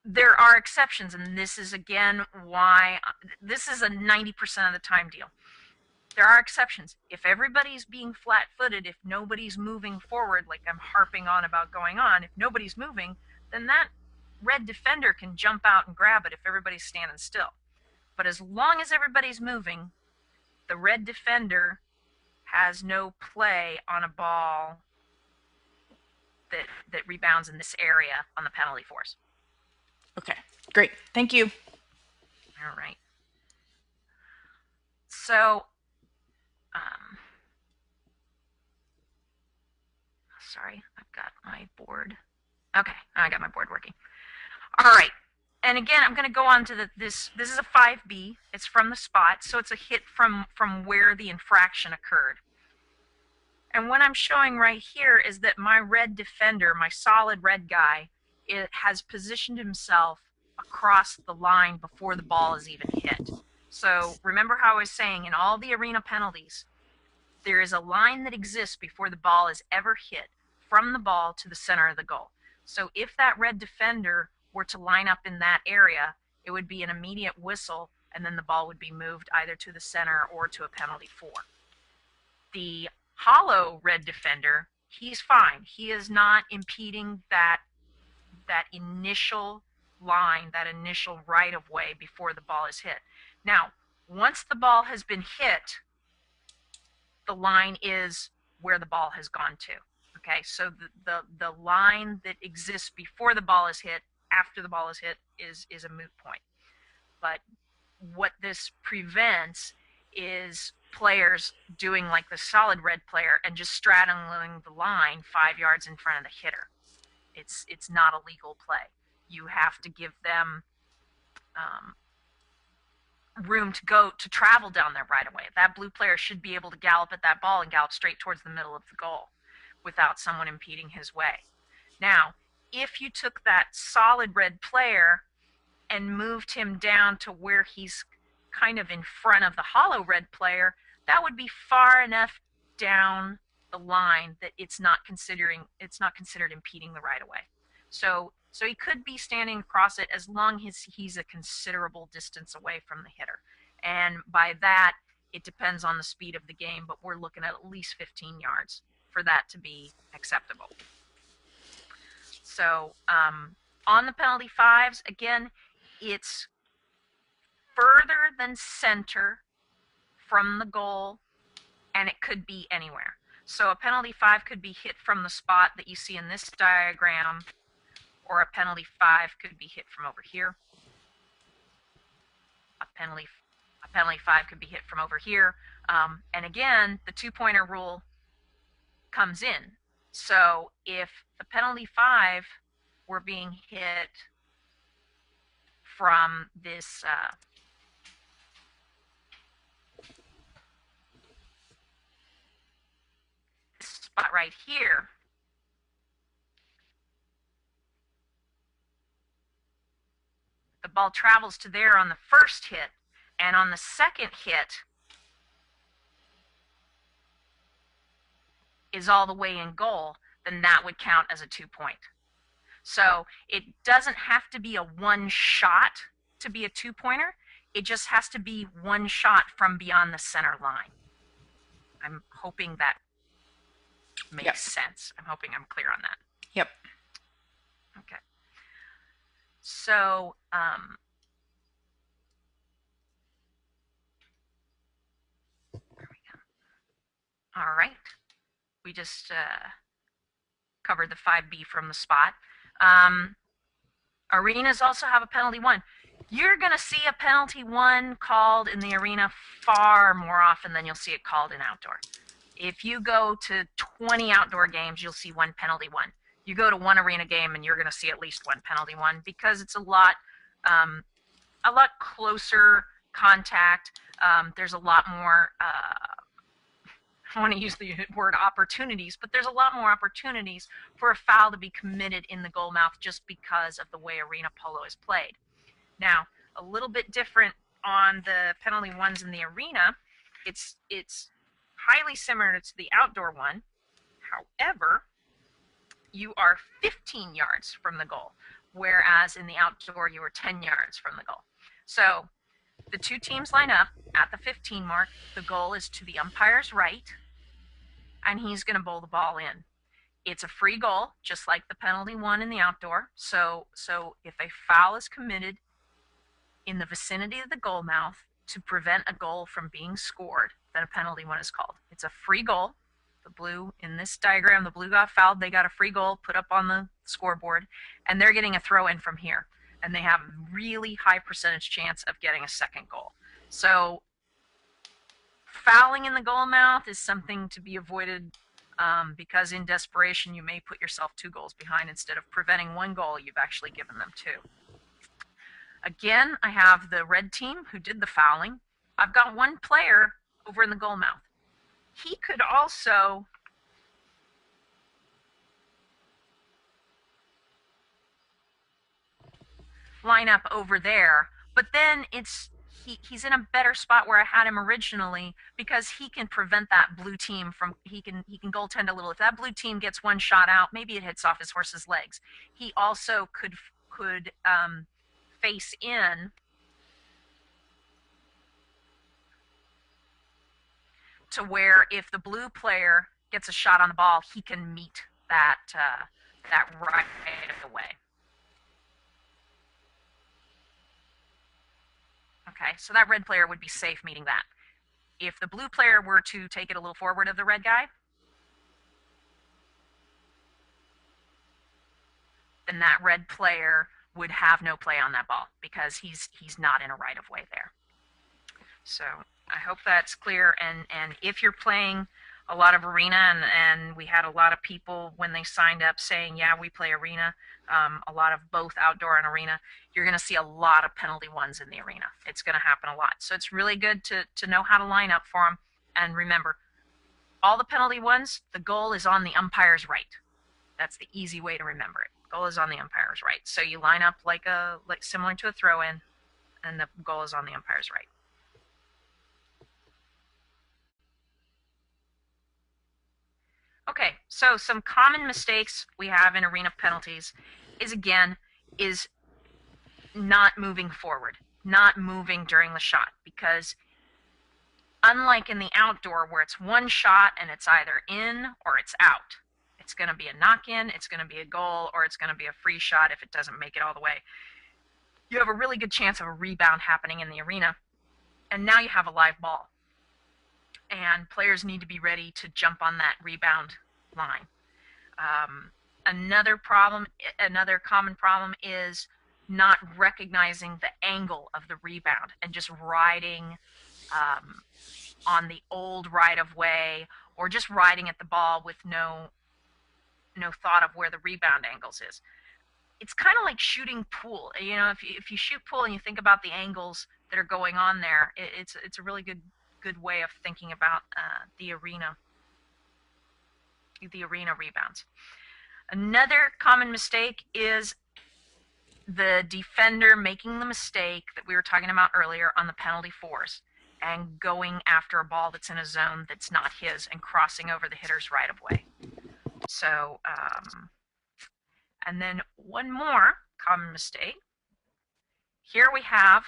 there are exceptions, and this is again why this is a 90% of the time deal. There are exceptions. If everybody's being flat-footed, if nobody's moving forward, like I'm harping on about going on, if nobody's moving, then that red defender can jump out and grab it if everybody's standing still. But as long as everybody's moving, the red defender has no play on a ball that rebounds in this area on the penalty force. Okay, great. Thank you. All right. So, sorry, I've got my board. Okay, I got my board working. All right. And again, I'm going to go on to this is a 5B. It's from the spot, so it's a hit from where the infraction occurred. And what I'm showing right here is that my red defender, my solid red guy, it has positioned himself across the line before the ball is even hit. So remember how I was saying in all the arena penalties, there is a line that exists before the ball is ever hit from the ball to the center of the goal. So if that red defender were to line up in that area, it would be an immediate whistle, and then the ball would be moved either to the center or to a penalty 4. The hollow red defender, he's fine. He is not impeding that initial line, that initial right of way before the ball is hit. Now, once the ball has been hit, the line is where the ball has gone to. Okay, so the line that exists before the ball is hit after the ball is hit is a moot point. But what this prevents is players doing like the solid red player and just straddling the line 5 yards in front of the hitter. It's not a legal play. You have to give them room to go to travel down there right away. That blue player should be able to gallop at that ball and gallop straight towards the middle of the goal without someone impeding his way. Now, if you took that solid red player and moved him down to where he's kind of in front of the hollow red player, that would be far enough down the line that it's not considered impeding the right of way. So he could be standing across it as long as he's a considerable distance away from the hitter. And by that, it depends on the speed of the game, but we're looking at least 15 yards for that to be acceptable. So on the penalty fives, again, it's further than center from the goal, and it could be anywhere. So a penalty five could be hit from the spot that you see in this diagram, or a penalty five could be hit from over here. A penalty five could be hit from over here. And again, the two-pointer rule comes in. So if the penalty five were being hit from this spot right here, the ball travels to there on the first hit, and on the second hit is all the way in goal, then that would count as a 2-point. So it doesn't have to be a one shot to be a 2-pointer. It just has to be one shot from beyond the center line. I'm hoping that makes sense. I'm hoping I'm clear on that. Yep. Okay. So there we go. All right. We just covered the 5B from the spot. Arenas also have a penalty one. You're going to see a penalty one called in the arena far more often than you'll see it called in outdoor. If you go to 20 outdoor games, you'll see one penalty one. You go to one arena game and you're going to see at least one penalty one, because it's a lot closer contact. There's a lot more, I want to use the word opportunities, but there's a lot more opportunities for a foul to be committed in the goal mouth just because of the way arena polo is played. Now, a little bit different on the penalty ones in the arena. It's highly similar to the outdoor one. However, you are 15 yards from the goal, whereas in the outdoor you are 10 yards from the goal. So the two teams line up at the 15 mark. The goal is to the umpire's right, and he's going to bowl the ball in. It's a free goal, just like the penalty one in the outdoor. So if a foul is committed in the vicinity of the goal mouth to prevent a goal from being scored, then a penalty one is called. It's a free goal. The blue, in this diagram, the blue got fouled. They got a free goal put up on the scoreboard, and they're getting a throw in from here. And they have a really high percentage chance of getting a second goal. So fouling in the goal mouth is something to be avoided, because in desperation you may put yourself 2 goals behind. Instead of preventing 1 goal, you've actually given them 2. Again, I have the red team who did the fouling. I've got one player over in the goal mouth. He could also line up over there, but then he's in a better spot where I had him originally, because he can prevent that blue team from, he can goaltend a little. If that blue team gets one shot out, maybe it hits off his horse's legs. He also could face in to where if the blue player gets a shot on the ball, he can meet that right away. Okay, so that red player would be safe meeting that. If the blue player were to take it a little forward of the red guy, then that red player would have no play on that ball because he's not in a right of way there. So I hope that's clear. And if you're playing a lot of arena, and we had a lot of people when they signed up saying, yeah, we play arena, a lot of both outdoor and arena, you're going to see a lot of penalty ones in the arena. It's going to happen a lot. So it's really good to know how to line up for them. And remember, all the penalty ones, the goal is on the umpire's right. That's the easy way to remember it. Goal is on the umpire's right. So you line up like similar to a throw-in, and the goal is on the umpire's right. Okay, so some common mistakes we have in arena penalties is not moving forward, not moving during the shot, because unlike in the outdoor where it's one shot and it's either in or it's out, it's going to be a knock-in, it's going to be a goal, or it's going to be a free shot if it doesn't make it all the way. You have a really good chance of a rebound happening in the arena, and now you have a live ball. And players need to be ready to jump on that rebound line. Another common problem is not recognizing the angle of the rebound and just riding on the old right of way, or just riding at the ball with no thought of where the rebound angles is. It's kind of like shooting pool. You know, if you shoot pool and you think about the angles that are going on there, it's a really good way of thinking about the arena rebounds. Another common mistake is the defender making the mistake that we were talking about earlier on the penalty fours and going after a ball that's in a zone that's not his and crossing over the hitter's right of way. So, and then one more common mistake. Here we have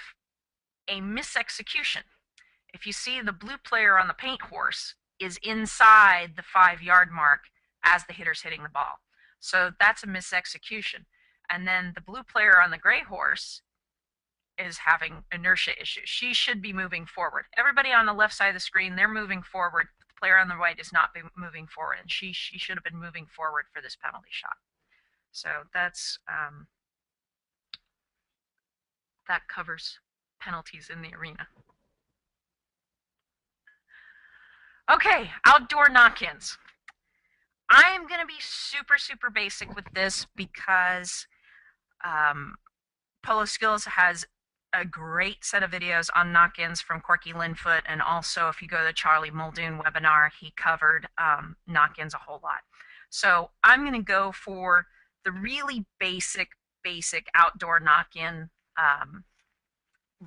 a misexecution. If you see, the blue player on the paint horse is inside the 5-yard mark as the hitter's hitting the ball. So that's a misexecution. And then the blue player on the gray horse is having inertia issues. She should be moving forward. Everybody on the left side of the screen, they're moving forward. The player on the right is not moving forward, and she should have been moving forward for this penalty shot. So that's that covers penalties in the arena. Okay, outdoor knock-ins. I am going to be super basic with this because Polo Skills has a great set of videos on knock-ins from Corky Linfoot, and also if you go to the Charlie Muldoon webinar, he covered knock-ins a whole lot. So I'm going to go for the really basic outdoor knock-in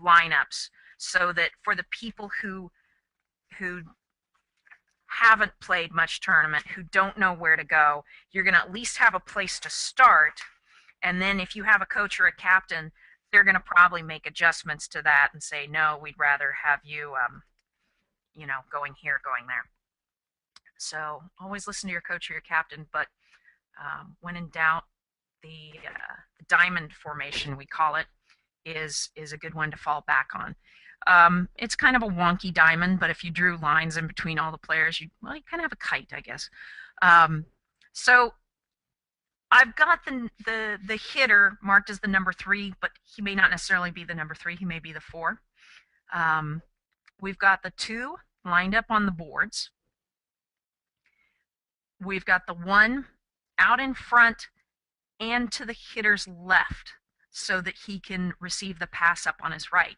lineups, so that for the people who haven't played much tournament, who don't know where to go, you're going to at least have a place to start. And then if you have a coach or a captain, they're going to probably make adjustments to that and say, no, we'd rather have you, going here, going there. So always listen to your coach or your captain, but when in doubt, the diamond formation, we call it, is a good one to fall back on. It's kind of a wonky diamond, but if you drew lines in between all the players, you kind of have a kite, I guess. So I've got the hitter marked as the number 3, but he may not necessarily be the number 3. He may be the 4. We've got the 2 lined up on the boards. We've got the 1 out in front and to the hitter's left so that he can receive the pass up on his right.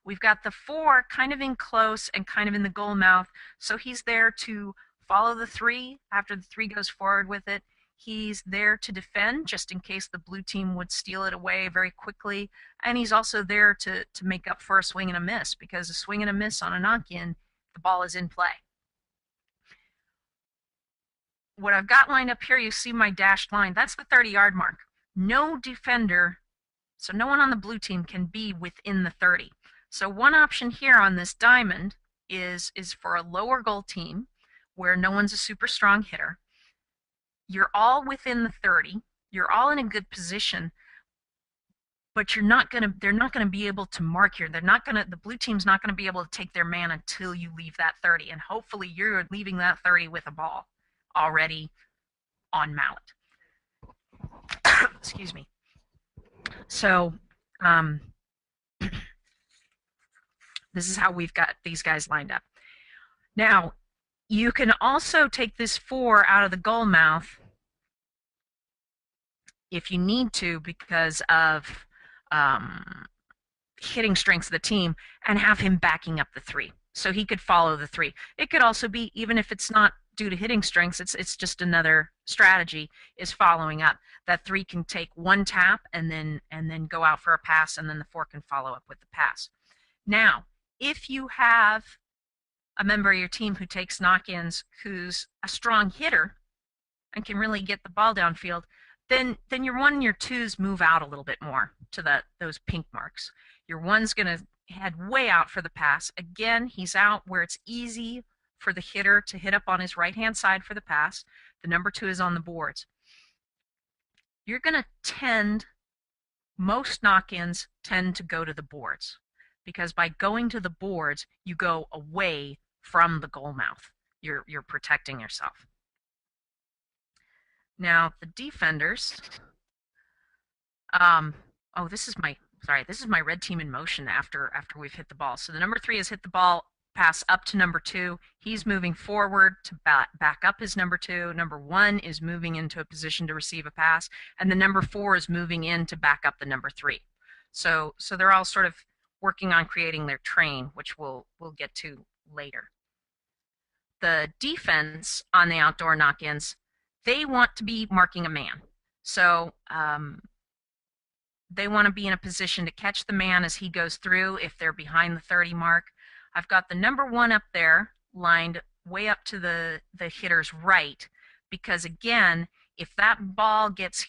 We've got the 4 kind of in close and kind of in the goal mouth, so he's there to follow the 3 after the 3 goes forward with it. He's there to defend just in case the blue team would steal it away very quickly, and he's also there to make up for a swing and a miss, because a swing and a miss on a knock-in, the ball is in play. What I've got lined up here, you see my dashed line, that's the 30-yard mark. No defender, so no one on the blue team can be within the 30. So one option here on this diamond is for a lower goal team where no one's a super strong hitter. You're all within the 30. You're all in a good position, but they're not going to be able to mark here. The blue team's not going to be able to take their man until you leave that 30, and hopefully you're leaving that 30 with a ball already on mallet. Excuse me. So um, this is how we've got these guys lined up. Now, you can also take this 4 out of the goal mouth if you need to because of um, hitting strengths of the team and have him backing up the 3. So he could follow the 3. It could also be, even if it's not due to hitting strengths, it's just another strategy is following up. That 3 can take one tap and then go out for a pass, and then the 4 can follow up with the pass. Now, if you have a member of your team who takes knock-ins who's a strong hitter and can really get the ball downfield, then your 1 and your 2s move out a little bit more to those pink marks. Your 1's going to head way out for the pass. Again, he's out where it's easy for the hitter to hit up on his right-hand side for the pass. The number 2 is on the boards. You're going to tend, most knock-ins tend to go to the boards because by going to the boards, you go away from the goal mouth. You're protecting yourself. Now, the defenders, this is my red team in motion after we've hit the ball. So the number 3 has hit the ball, pass up to number 2. He's moving forward to back up his number 2. Number 1 is moving into a position to receive a pass, and the number 4 is moving in to back up the number 3. So they're all sort of working on creating their train, which we'll get to later. The defense on the outdoor knock-ins, they want to be marking a man. So they want to be in a position to catch the man as he goes through if they're behind the 30 mark. I've got the number 1 up there lined way up to the hitter's right because, again, if that ball gets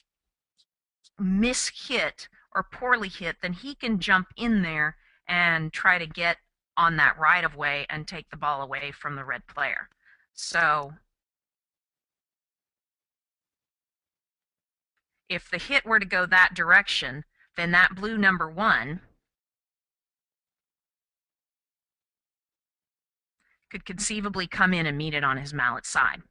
mishit or poorly hit, then he can jump in there and try to get on that right of way and take the ball away from the red player. So if the hit were to go that direction, then that blue number 1 could conceivably come in and meet it on his mallet side.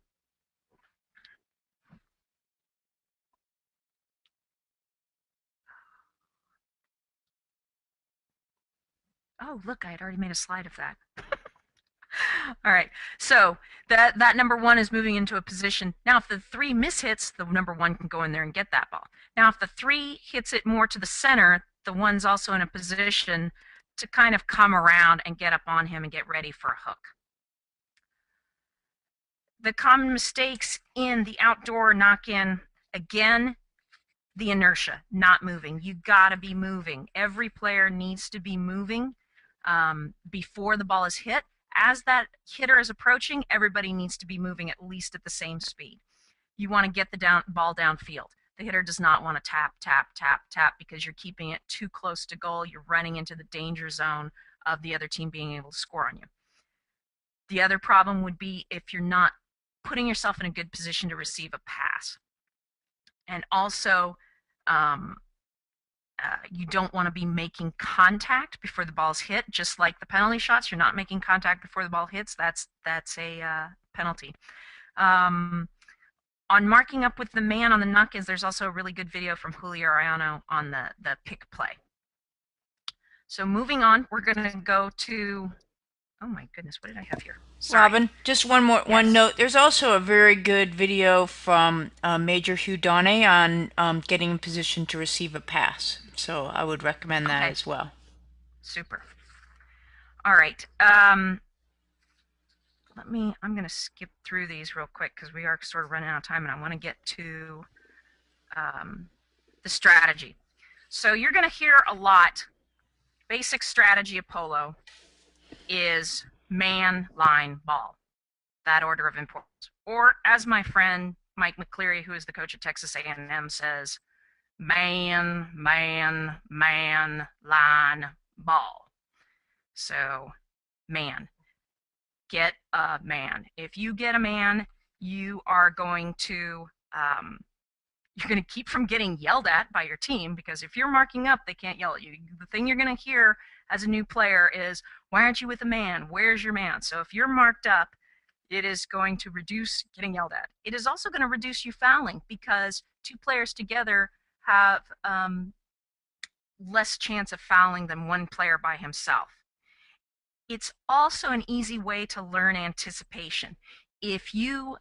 Oh, look, I had already made a slide of that. All right, so that number 1 is moving into a position. Now, if the 3 mishits, the number 1 can go in there and get that ball. Now, if the 3 hits it more to the center, the 1's also in a position to kind of come around and get up on him and get ready for a hook. The common mistakes in the outdoor knock-in, again, the inertia, not moving. You got to be moving. Every player needs to be moving before the ball is hit. As that hitter is approaching, everybody needs to be moving at least at the same speed. You want to get the ball downfield. The hitter does not want to tap, tap, tap, tap because you're keeping it too close to goal. You're running into the danger zone of the other team being able to score on you. The other problem would be if you're not putting yourself in a good position to receive a pass. And also, you don't want to be making contact before the ball's hit, just like the penalty shots. You're not making contact before the ball hits. That's a penalty. On marking up with the man on the knock-ins, there's also a really good video from Julio Arellano on the pick play. So moving on, we're going to go to, oh my goodness, what did I have here? Sorry. Robin, just one note. There's also a very good video from Major Hugh Donne on getting in position to receive a pass. So I would recommend that as well. Super. All right. I'm going to skip through these real quick because we are sort of running out of time, and I want to get to the strategy. So you're going to hear a lot. Basic strategy of polo is man, line, ball. That order of importance. Or as my friend Mike McCleary, who is the coach at Texas A&M, says, man, man, man, line, ball. So, man. Get a man. If you get a man, you are going to you're going to keep from getting yelled at by your team, because if you're marking up, they can't yell at you. The thing you're going to hear as a new player is, why aren't you with a man? Where's your man? So if you're marked up, it is going to reduce getting yelled at. It is also going to reduce you fouling, because 2 players together have less chance of fouling than one player by himself. It's also an easy way to learn anticipation. If you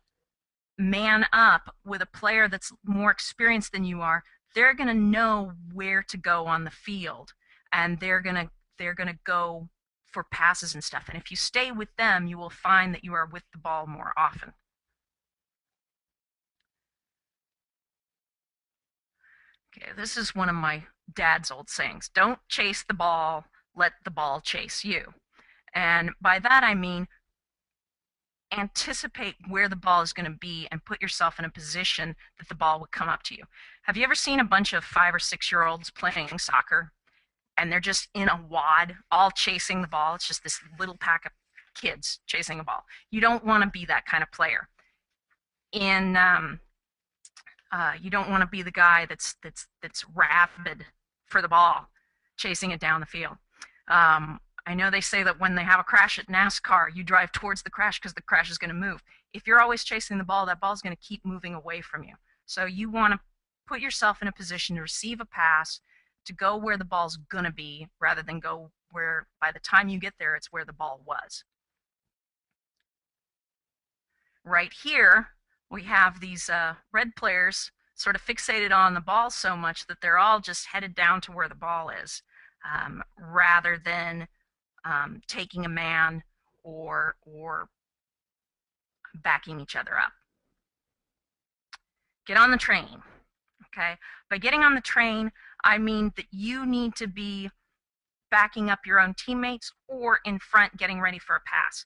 man up with a player that's more experienced than you are, they're going to know where to go on the field, and they're going to go for passes and stuff. And if you stay with them, you will find that you are with the ball more often. Okay, this is one of my dad's old sayings. Don't chase the ball, let the ball chase you. And by that I mean anticipate where the ball is going to be and put yourself in a position that the ball would come up to you. Have you ever seen a bunch of 5 or 6 year olds playing soccer and they're just in a wad, all chasing the ball? It's just this little pack of kids chasing a ball. You don't want to be that kind of player. In You don't want to be the guy that's rabid for the ball, chasing it down the field. I know they say that when they have a crash at NASCAR, you drive towards the crash because the crash is going to move. If you're always chasing the ball, that ball is going to keep moving away from you. So you want to put yourself in a position to receive a pass, to go where the ball's going to be, rather than go where by the time you get there, it's where the ball was. Right here, we have these red players sort of fixated on the ball so much that they're all just headed down to where the ball is, rather than taking a man or backing each other up. Get on the train, okay? By getting on the train, I mean that you need to be backing up your own teammates or in front getting ready for a pass.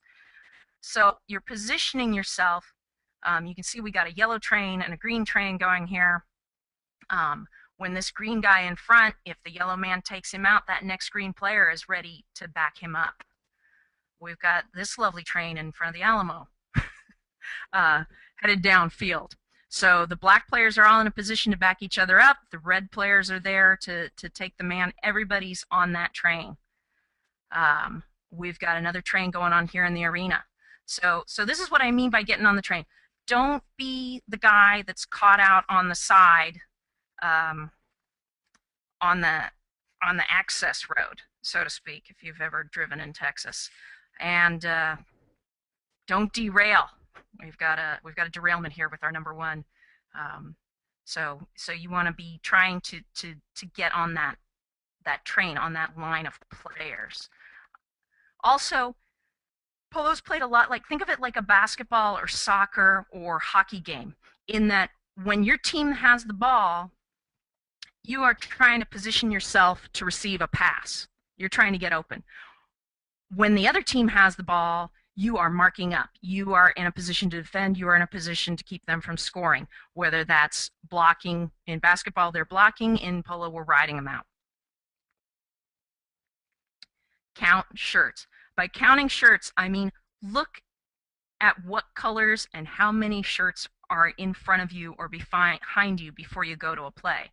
So you're positioning yourself. You can see we got a yellow train and a green train going here. When this green guy in front, if the yellow man takes him out, that next green player is ready to back him up. We've got this lovely train in front of the Alamo, headed downfield. So the black players are all in a position to back each other up. The red players are there to take the man. Everybody's on that train. We've got another train going on here in the arena. So this is what I mean by getting on the train. Don't be the guy that's caught out on the side, on the access road, so to speak, if you've ever driven in Texas. And don't derail. We've got a derailment here with our number one. So you want to be trying to get on that train, on that line of players. Also, polo's played a lot like, think of it like a basketball or soccer or hockey game, in that when your team has the ball, you are trying to position yourself to receive a pass. You're trying to get open. When the other team has the ball, you are marking up. You are in a position to defend. You are in a position to keep them from scoring, whether that's blocking. In basketball, they're blocking. In polo, we're riding them out. Count shirts. By counting shirts, I mean look at what colors and how many shirts are in front of you or behind you before you go to a play.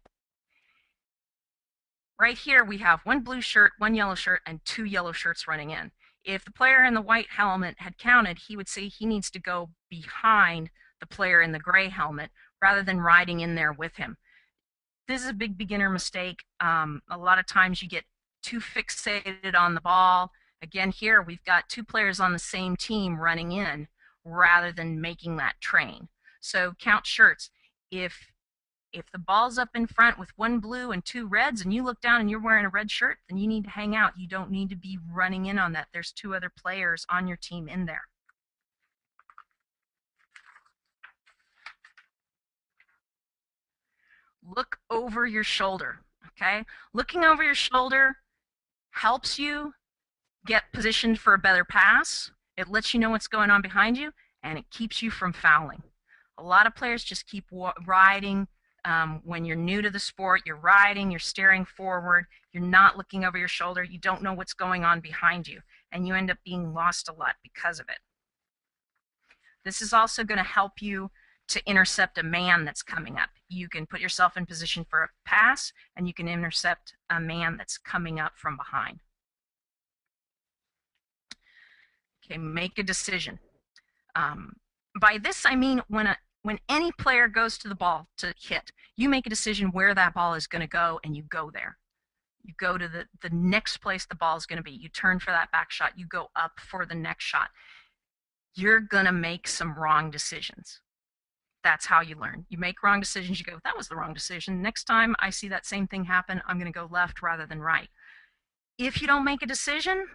Right here, we have one blue shirt, one yellow shirt, and 2 yellow shirts running in. If the player in the white helmet had counted, he would say he needs to go behind the player in the gray helmet rather than riding in there with him. This is a big beginner mistake. A lot of times you get too fixated on the ball. Again, here we've got 2 players on the same team running in rather than making that train. So count shirts. If the ball's up in front with 1 blue and 2 reds and you look down and you're wearing a red shirt, then you need to hang out. You don't need to be running in on that. There's 2 other players on your team in there. Look over your shoulder, okay? Looking over your shoulder helps you get positioned for a better pass. It lets you know what's going on behind you, and it keeps you from fouling. A lot of players just keep riding. When you're new to the sport, you're riding, you're staring forward, you're not looking over your shoulder, you don't know what's going on behind you, and you end up being lost a lot because of it. This is also going to help you to intercept a man that's coming up. You can put yourself in position for a pass, and you can intercept a man that's coming up from behind. Okay, make a decision. By this, I mean when any player goes to the ball to hit, you make a decision where that ball is going to go, and you go there. You go to the next place the ball is going to be. You turn for that back shot. You go up for the next shot. You're going to make some wrong decisions. That's how you learn. You make wrong decisions. You go, that was the wrong decision. Next time I see that same thing happen, I'm going to go left rather than right. If you don't make a decision,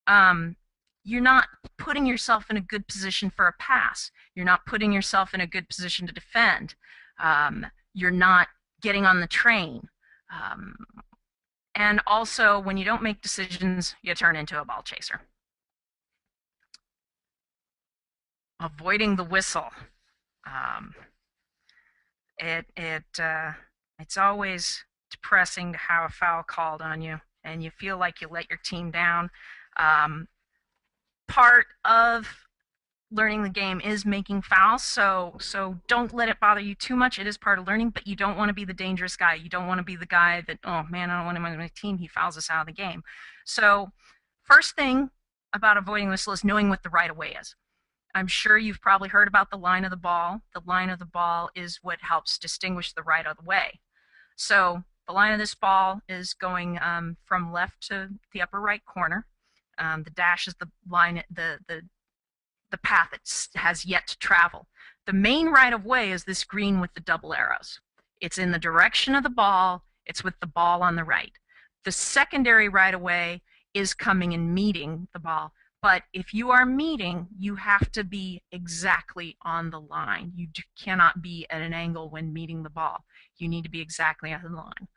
you're not putting yourself in a good position for a pass. You're not putting yourself in a good position to defend. You're not getting on the train. And also, when you don't make decisions, you turn into a ball chaser. Avoiding the whistle. It's always depressing to have a foul called on you, and you feel like you let your team down. Part of learning the game is making fouls, so don't let it bother you too much. It is part of learning, but you don't want to be the dangerous guy. You don't want to be the guy that, oh man, I don't want him on my team. He fouls us out of the game. So first thing about avoiding whistle is knowing what the right of way is. I'm sure you've probably heard about the line of the ball. The line of the ball is what helps distinguish the right of the way. So the line of this ball is going from left to the upper right corner. The dash is the line, the path it has yet to travel. The main right of way is this green with the double arrows. It's in the direction of the ball. It's with the ball on the right. The secondary right of way is coming and meeting the ball. But if you are meeting, you have to be exactly on the line. You cannot be at an angle when meeting the ball. You need to be exactly on the line.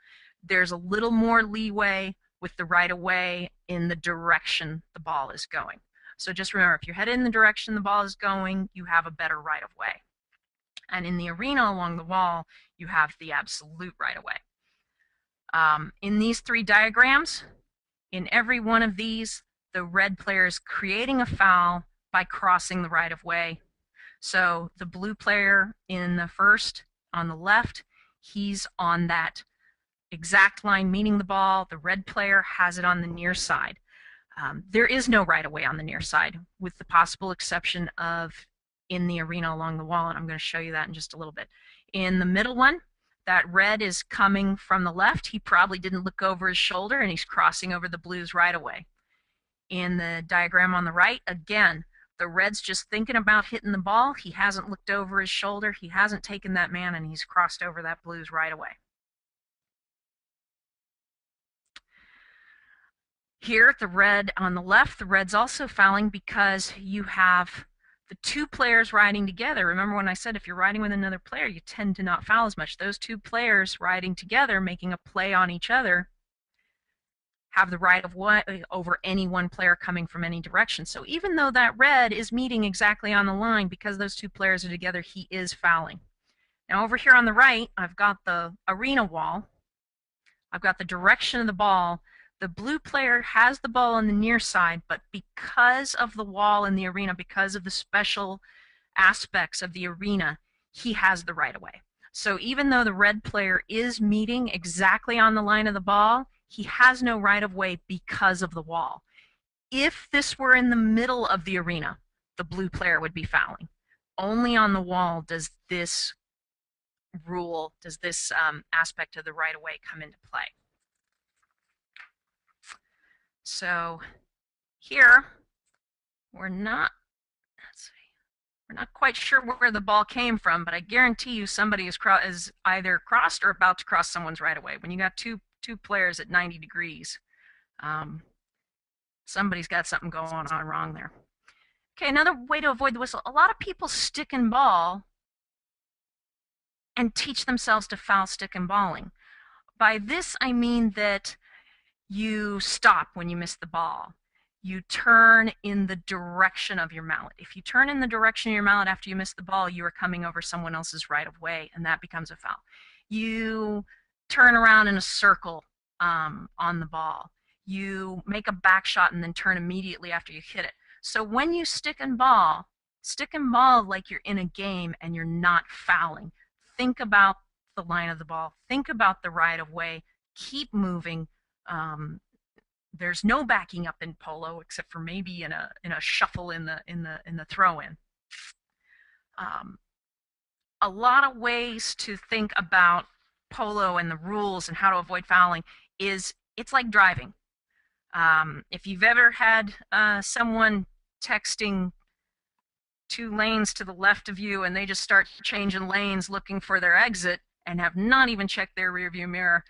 There's a little more leeway with the right of way in the direction the ball is going. So just remember, if you're headed in the direction the ball is going, you have a better right of way. And in the arena along the wall, you have the absolute right of way. In these three diagrams, in every one of these, the red player is creating a foul by crossing the right of way. So the blue player in the first on the left, he's on that exact line meeting the ball. The red player has it on the near side. There is no right of way on the near side, with the possible exception of in the arena along the wall, and I'm going to show you that in just a little bit. In the middle one, that red is coming from the left. He probably didn't look over his shoulder, and he's crossing over the blue's right of way. In the diagram on the right, again, the red's just thinking about hitting the ball. He hasn't looked over his shoulder. He hasn't taken that man, and he's crossed over that blue's right away. Here, the red on the left, the red's also fouling because you have the two players riding together. Remember when I said if you're riding with another player, you tend to not foul as much. Those two players riding together, making a play on each other, have the right of way over any one player coming from any direction. So even though that red is meeting exactly on the line, because those two players are together, he is fouling. Now over here on the right, I've got the arena wall. I've got the direction of the ball. The blue player has the ball on the near side, but because of the wall in the arena, because of the special aspects of the arena, he has the right of way. So even though the red player is meeting exactly on the line of the ball, he has no right of way because of the wall. If this were in the middle of the arena, the blue player would be fouling. Only on the wall does this rule, does this aspect of the right of way come into play. So here, we're not quite sure where the ball came from, but I guarantee you somebody is either crossed or about to cross someone's right of way. When you got two players at 90 degrees, somebody's got something going on wrong there. Okay, another way to avoid the whistle. A lot of people stick and ball and teach themselves to foul stick and balling. By this, I mean that you stop when you miss the ball. You turn in the direction of your mallet. If you turn in the direction of your mallet after you miss the ball, you are coming over someone else's right of way, and that becomes a foul. You turn around in a circle on the ball. You make a back shot and then turn immediately after you hit it. So when you stick and ball like you're in a game and you're not fouling. Think about the line of the ball. Think about the right of way. Keep moving. There's no backing up in polo except for maybe in a shuffle in the throw-in. A lot of ways to think about polo and the rules and how to avoid fouling is it's like driving. If you've ever had someone texting 2 lanes to the left of you and they just start changing lanes looking for their exit and have not even checked their rearview mirror,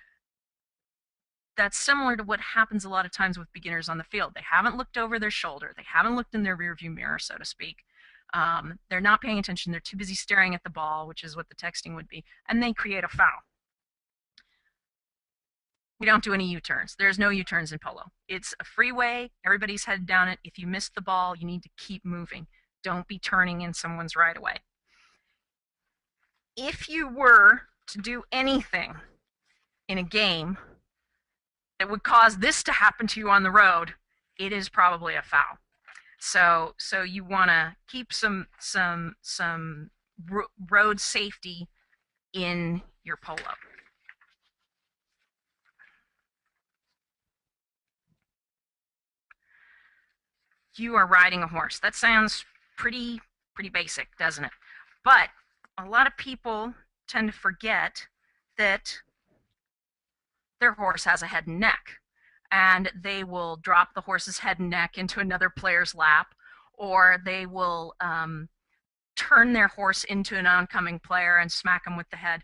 that's similar to what happens a lot of times with beginners on the field. They haven't looked over their shoulder. They haven't looked in their rearview mirror, so to speak. They're not paying attention. They're too busy staring at the ball, which is what the texting would be, and they create a foul. We don't do any U-turns. There's no U-turns in polo. It's a freeway. Everybody's headed down it. If you miss the ball, you need to keep moving. Don't be turning in someone's right away. If you were to do anything in a game that would cause this to happen to you on the road, it is probably a foul. So you want to keep some road safety in your polo. You are riding a horse. That sounds pretty basic, doesn't it? But a lot of people tend to forget that their horse has a head and neck, and they will drop the horse's head and neck into another player's lap, or they will turn their horse into an oncoming player and smack them with the head.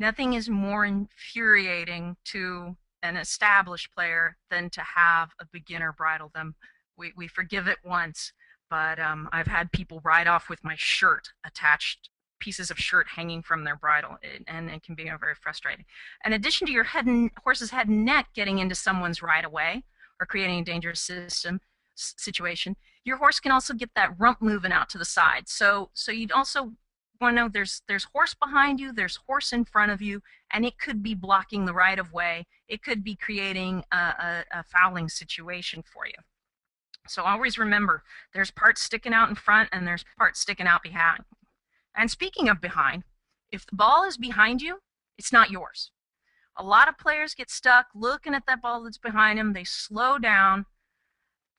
Nothing is more infuriating to an established player than to have a beginner bridle them. We forgive it once, but I've had people ride off with my shirt attached, pieces of shirt hanging from their bridle, and it can be very frustrating. In addition to your horse's head and neck getting into someone's right away or creating a dangerous situation, your horse can also get that rump moving out to the side. So you'd also want to know there's horse behind you, there's horse in front of you, and it could be blocking the right of way. It could be creating a fouling situation for you. So always remember, there's parts sticking out in front and there's parts sticking out behind. And speaking of behind, if the ball is behind you, it's not yours. A lot of players get stuck looking at that ball that's behind them. They slow down.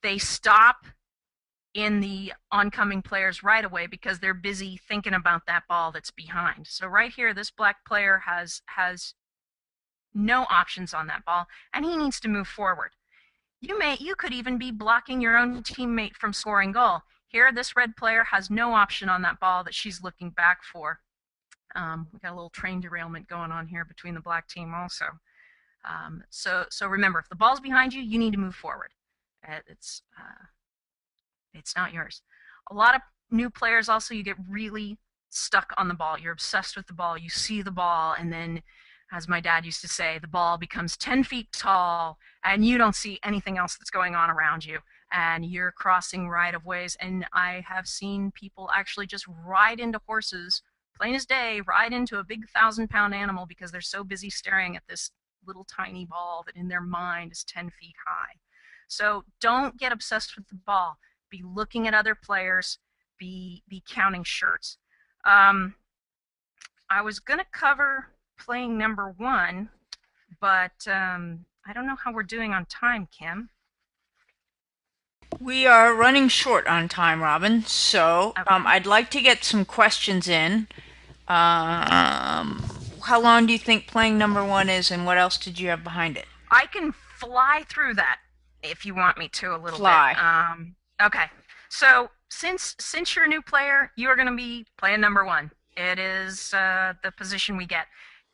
They stop in the oncoming players right away because they're busy thinking about that ball that's behind. So right here, this black player has no options on that ball, and he needs to move forward. You could even be blocking your own teammate from scoring goal. Here, this red player has no option on that ball that she's looking back for. We got a little train derailment going on here between the black team also. So remember, if the ball's behind you, you need to move forward. It's not yours. A lot of new players also, you get really stuck on the ball. You're obsessed with the ball. You see the ball, and then, as my dad used to say, the ball becomes 10 feet tall and you don't see anything else that's going on around you. And you're crossing right of ways. And I have seen people actually just ride into horses, plain as day, ride into a big 1,000-pound animal because they're so busy staring at this little tiny ball that in their mind is 10 feet high. So don't get obsessed with the ball. Be looking at other players, be counting shirts. I was going to cover playing number 1, but I don't know how we're doing on time, Kim. We are running short on time, Robin, so Okay. I'd like to get some questions in. How long do you think playing number 1 is, and what else did you have behind it? I can fly through that if you want me to a little Fly. bit. Okay. So since you're a new player, you are going to be playing number 1. It is the position we get.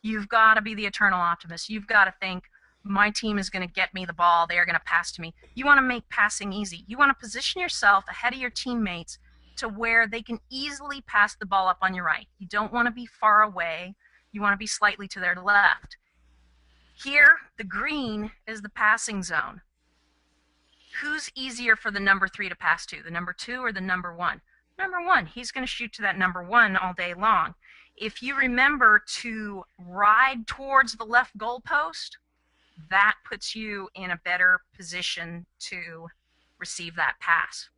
You've got to be the eternal optimist. You've got to think, my team is going to get me the ball. They are going to pass to me. You want to make passing easy. You want to position yourself ahead of your teammates to where they can easily pass the ball up on your right. You don't want to be far away. You want to be slightly to their left. Here, the green is the passing zone. Who's easier for the number 3 to pass to, the number 2 or the number 1? Number 1. He's going to shoot to that number 1 all day long. If you remember to ride towards the left goalpost, that puts you in a better position to receive that pass.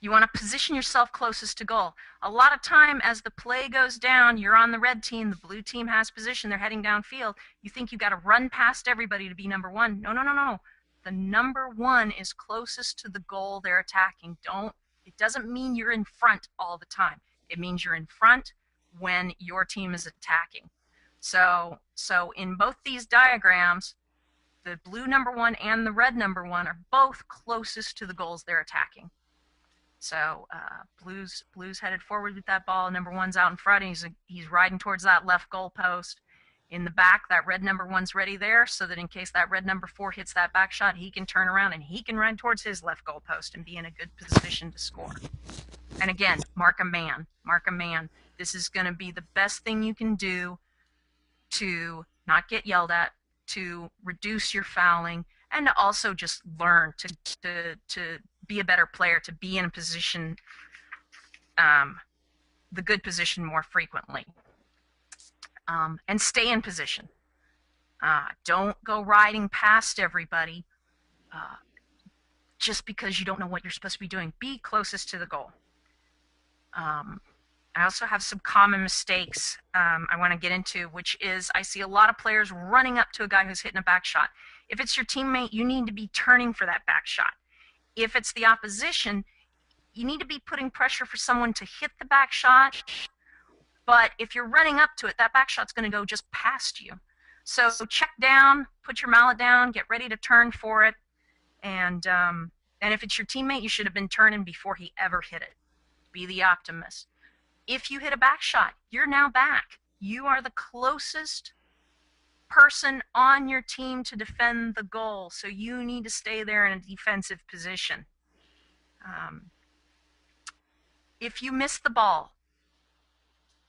You want to position yourself closest to goal. A lot of time as the play goes down, you're on the red team, the blue team has position, they're heading downfield. You think you got to run past everybody to be number 1. No. The number 1 is closest to the goal they're attacking. It doesn't mean you're in front all the time. It means you're in front, when your team is attacking. So in both these diagrams, the blue number one and the red number one are both closest to the goals they're attacking. So blues headed forward with that ball. Number one's out in front. He's riding towards that left goal post. In the back, that red number one's ready there, so that in case that red number four hits that back shot, he can turn around and he can ride towards his left goal post and be in a good position to score. And again, mark a man. Mark a man. This is going to be the best thing you can do to not get yelled at, to reduce your fouling, and to also just learn to be a better player, to be in a position, the good position more frequently, and stay in position. Don't go riding past everybody just because you don't know what you're supposed to be doing. Be closest to the goal. I also have some common mistakes I want to get into, which is I see a lot of players running up to a guy who's hitting a back shot. If it's your teammate, you need to be turning for that back shot. If it's the opposition, you need to be putting pressure for someone to hit the back shot. But if you're running up to it, that back shot's going to go just past you. So check down, put your mallet down, get ready to turn for it. And if it's your teammate, you should have been turning before he ever hit it. Be the optimist. If you hit a back shot, you're now back. You are the closest person on your team to defend the goal, so you need to stay there in a defensive position. If you miss the ball,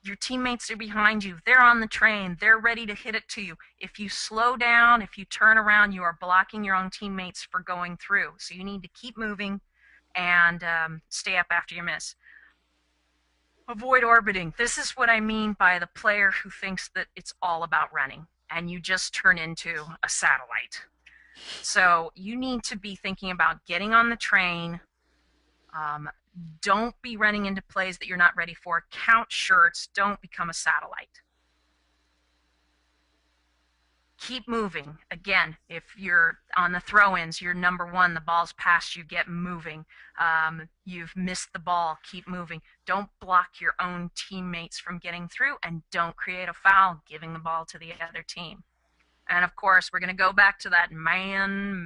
your teammates are behind you. They're on the train. They're ready to hit it to you. If you slow down, if you turn around, you are blocking your own teammates for going through. So you need to keep moving and stay up after you miss. Avoid orbiting. This is what I mean by the player who thinks that it's all about running and you just turn into a satellite. So you need to be thinking about getting on the train. Don't be running into plays that you're not ready for. Count shirts. Don't become a satellite. Keep moving. Again, if you're on the throw-ins, you're number one, the ball's past you, get moving. You've missed the ball, keep moving. Don't block your own teammates from getting through, and don't create a foul giving the ball to the other team. And of course, we're going to go back to that man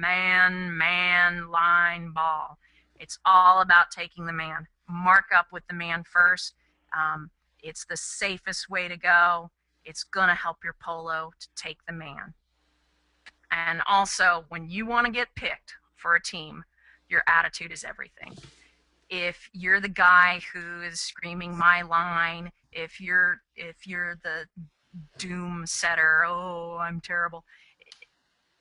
line ball. It's all about taking the man. Mark up with the man first. It's the safest way to go. It's going to help your polo to take the man. And also, when you want to get picked for a team, your attitude is everything. If you're the guy who is screaming my line, if you're the doom setter, oh, I'm terrible.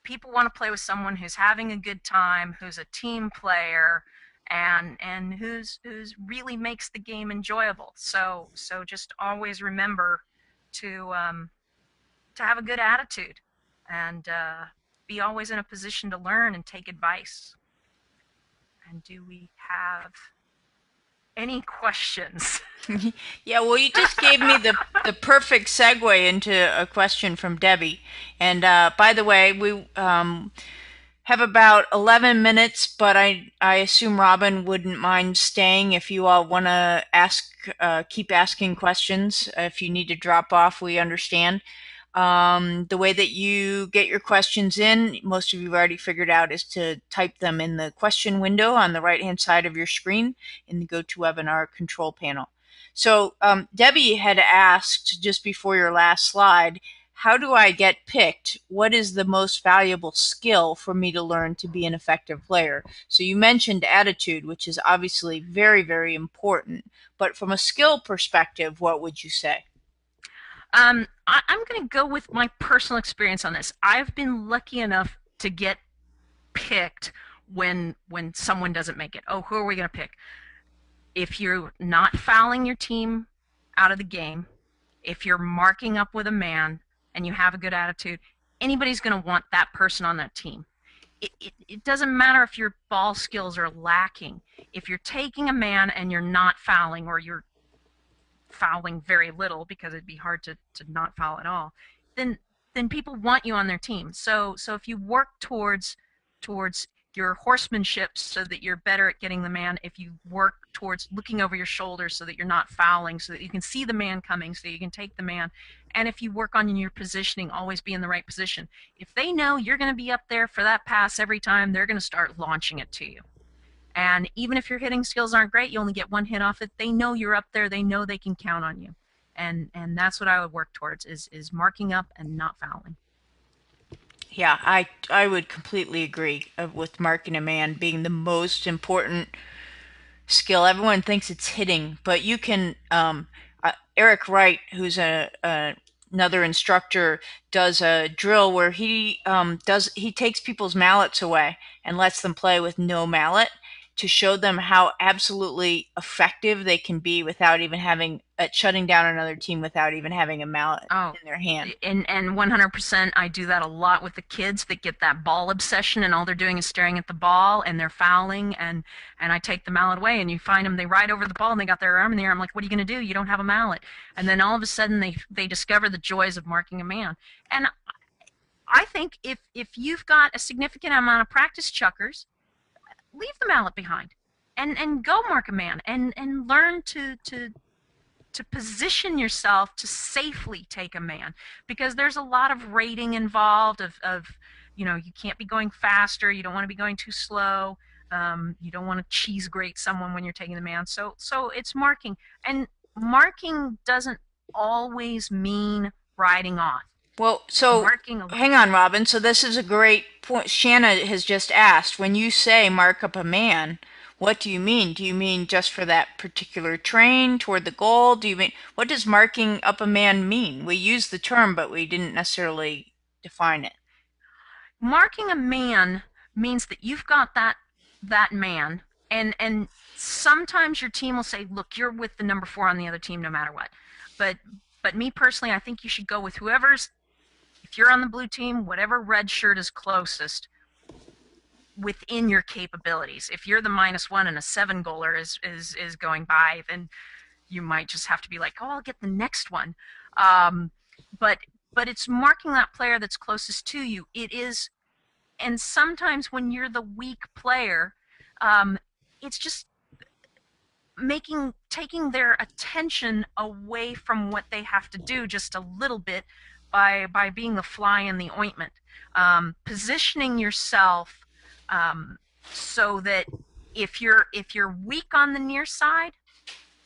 People want to play with someone who's having a good time, who's a team player, and who's really makes the game enjoyable. So just always remember to have a good attitude and be always in a position to learn and take advice. And do we have any questions? Yeah, well, you just gave me the perfect segue into a question from Debbie. And by the way, we have about 11 minutes, but I assume Robin wouldn't mind staying if you all want to keep asking questions. If you need to drop off, we understand. The way that you get your questions in, most of you have already figured out, is to type them in the question window on the right-hand side of your screen in the GoToWebinar control panel. So Debbie had asked just before your last slide, how do I get picked? What is the most valuable skill for me to learn to be an effective player? So you mentioned attitude, which is obviously very, very important. But from a skill perspective, what would you say? I'm going to go with my personal experience on this. I've been lucky enough to get picked when someone doesn't make it. Oh, who are we going to pick? If you're not fouling your team out of the game, if you're marking up with a man and you have a good attitude, anybody's going to want that person on that team. It doesn't matter if your ball skills are lacking. If you're taking a man and you're not fouling, or you're fouling very little because it'd be hard to not foul at all, then people want you on their team. So if you work towards your horsemanship so that you're better at getting the man. If you work towards looking over your shoulder so that you're not fouling, so that you can see the man coming, so you can take the man. And if you work on your positioning, always be in the right position. If they know you're going to be up there for that pass every time, they're going to start launching it to you. And even if your hitting skills aren't great, you only get one hit off it. They know you're up there. They know they can count on you. And that's what I would work towards is marking up and not fouling. Yeah, I would completely agree with marking a man being the most important skill. Everyone thinks it's hitting, but you can. Eric Wright, who's another instructor, does a drill where he takes people's mallets away and lets them play with no mallet to show them how absolutely effective they can be without even having shutting down another team without even having a mallet Oh, in their hand. and 100% I do that a lot with the kids that get that ball obsession and all they're doing is staring at the ball and they're fouling and I take the mallet away and you find them they ride over the ball and they got their arm in the air. I'm like, what are you going to do? You don't have a mallet. And then all of a sudden they discover the joys of marking a man. And I think if you've got a significant amount of practice chuckers, leave the mallet behind and go mark a man and learn to position yourself to safely take a man because there's a lot of rating involved of you can't be going faster, you don't want to be going too slow, you don't want to cheese grate someone when you're taking the man, so it's marking, and marking doesn't always mean riding off. Well, so Marking hang on, Robin. So this is a great point. Shanna has just asked, when you say mark up a man, what do you mean? Do you mean just for that particular train toward the goal? Do you mean, what does marking up a man mean? We use the term, but we didn't necessarily define it. Marking a man means that you've got that man, and sometimes your team will say, look, you're with the number 4 on the other team no matter what, but me personally, I think you should go with whoever's, if you're on the blue team, whatever red shirt is closest within your capabilities. If you're the -1 and a 7 goaler is going by, then you might just have to be like, oh, I'll get the next one. um, but it's marking that player that's closest to you. It is, and sometimes when you're the weak player, it's just taking their attention away from what they have to do just a little bit by being the fly in the ointment, positioning yourself, so that if you're weak on the near side,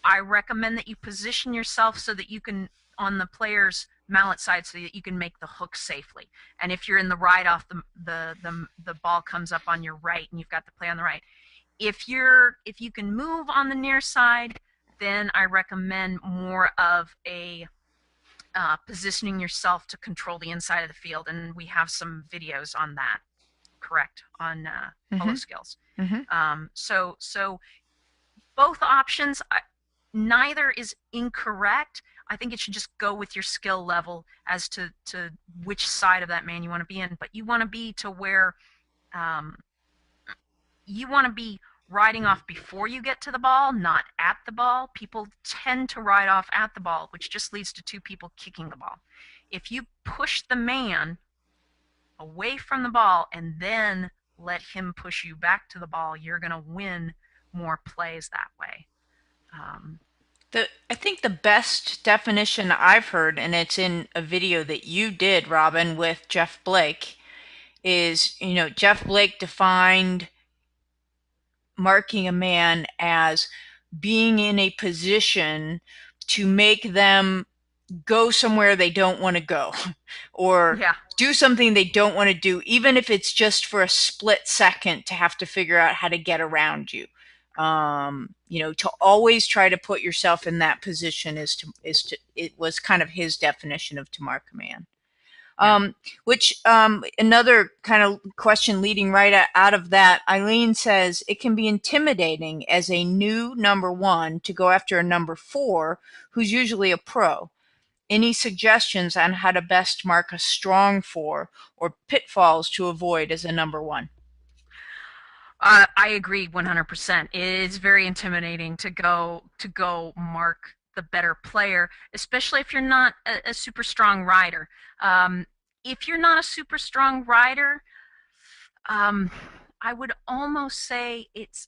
I recommend that you position yourself so that you can on the player's mallet side so that you can make the hook safely. And if you're in the ride off, the ball comes up on your right and you've got the play on the right. If you can move on the near side, then I recommend more of a positioning yourself to control the inside of the field, and we have some videos on that. Correct, on Polo Mm-hmm. skills. Mm-hmm. So both options, neither is incorrect. I think it should just go with your skill level as to which side of that man you want to be in. But you want to be to where um, you want to be riding off before you get to the ball, not at the ball. People tend to ride off at the ball, which just leads to 2 people kicking the ball. If you push the man away from the ball and then let him push you back to the ball, you're going to win more plays that way. I think the best definition I've heard, and it's in a video that you did, Robin, with Jeff Blake, is, Jeff Blake defined marking a man as being in a position to make them go somewhere they don't want to go or Yeah. do something they don't want to do, even if it's just for a split second to have to figure out how to get around you. To always try to put yourself in that position it was kind of his definition of to mark a man. Yeah. Which another kind of question leading right out of that, Eileen says it can be intimidating as a new number 1 to go after a number 4 who's usually a pro. Any suggestions on how to best mark a strong 4 or pitfalls to avoid as a number 1? I agree 100%. It is very intimidating to go mark the better player, especially if you're not a super strong rider. If you're not a super strong rider, um, I would almost say it's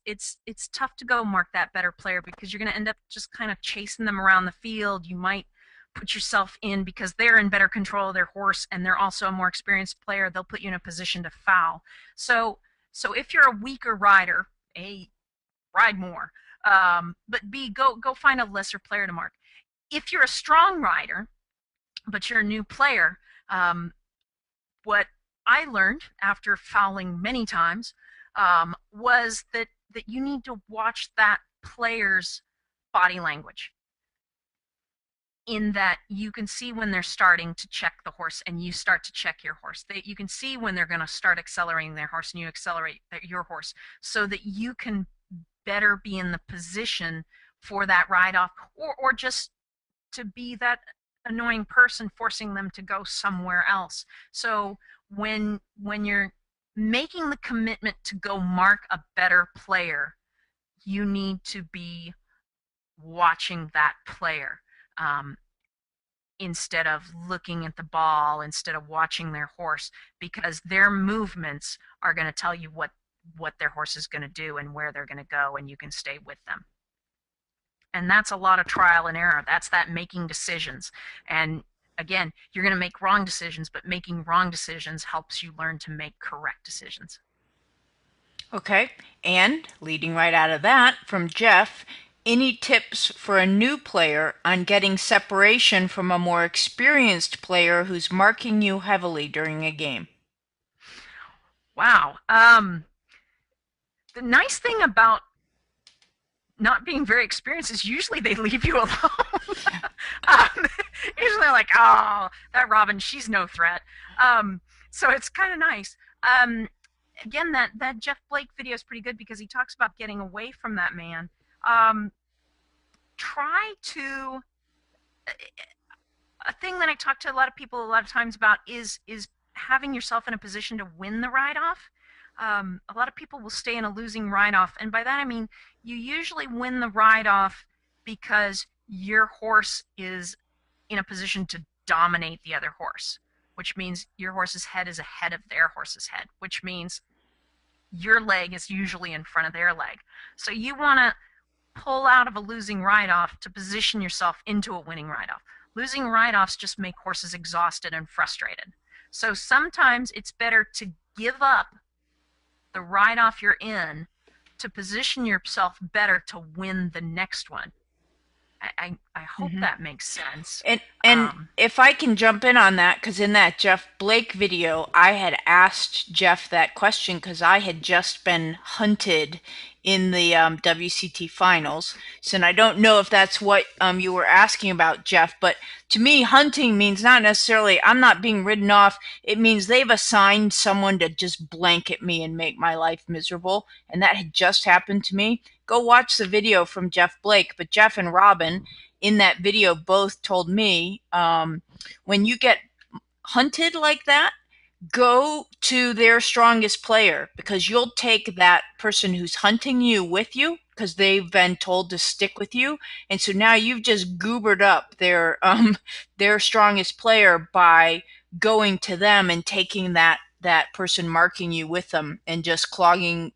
tough to go mark that better player because you're going to end up just kind of chasing them around the field. You might put yourself in because they're in better control of their horse and they're also a more experienced player. They'll put you in a position to foul. So so if you're a weaker rider, A, ride more, but B, go find a lesser player to mark. If you're a strong rider, but you're a new player, what I learned after fouling many times was that you need to watch that player's body language. In that you can see when they're starting to check the horse, and you start to check your horse. You can see when they're going to start accelerating their horse, and you accelerate your horse, so that you can better be in the position for that ride off, or just to be that annoying person forcing them to go somewhere else. So when you're making the commitment to go mark a better player, you need to be watching that player, um, instead of looking at the ball, instead of watching their horse, because their movements are going to tell you what their horse is going to do and where they're going to go, and you can stay with them. And that's a lot of trial and error. That's that making decisions. And again, you're going to make wrong decisions, but making wrong decisions helps you learn to make correct decisions. Okay, and leading right out of that from Jeff, any tips for a new player on getting separation from a more experienced player who's marking you heavily during a game? Wow. The nice thing about not being very experienced is usually they leave you alone. um, Usually they're like, oh, that Robin, she's no threat. So it's kind of nice. Again, that Jeff Blake video is pretty good because he talks about getting away from that man. Try to A thing that I talk to a lot of people a lot of times about is having yourself in a position to win the ride off. A lot of people will stay in a losing ride off, and by that I mean you usually win the ride off because your horse is in a position to dominate the other horse, which means your horse's head is ahead of their horse's head, which means your leg is usually in front of their leg. So you want to pull out of a losing ride off to position yourself into a winning ride off. Losing ride offs just make horses exhausted and frustrated. So sometimes it's better to give up the ride off you're in to position yourself better to win the next one. I hope that makes sense. And if I can jump in on that, because in that Jeff Blake video, I had asked Jeff that question because I had just been hunted in the WCT finals. So, and I don't know if that's what you were asking about, Jeff, but to me, hunting means not necessarily I'm not being ridden off. It means they've assigned someone to just blanket me and make my life miserable. And that had just happened to me. Go watch the video from Jeff Blake. But Jeff and Robin in that video both told me when you get hunted like that, go to their strongest player because you'll take that person who's hunting you with you because they've been told to stick with you, and so now you've just goobered up their strongest player by going to them and taking that person marking you with them and just clogging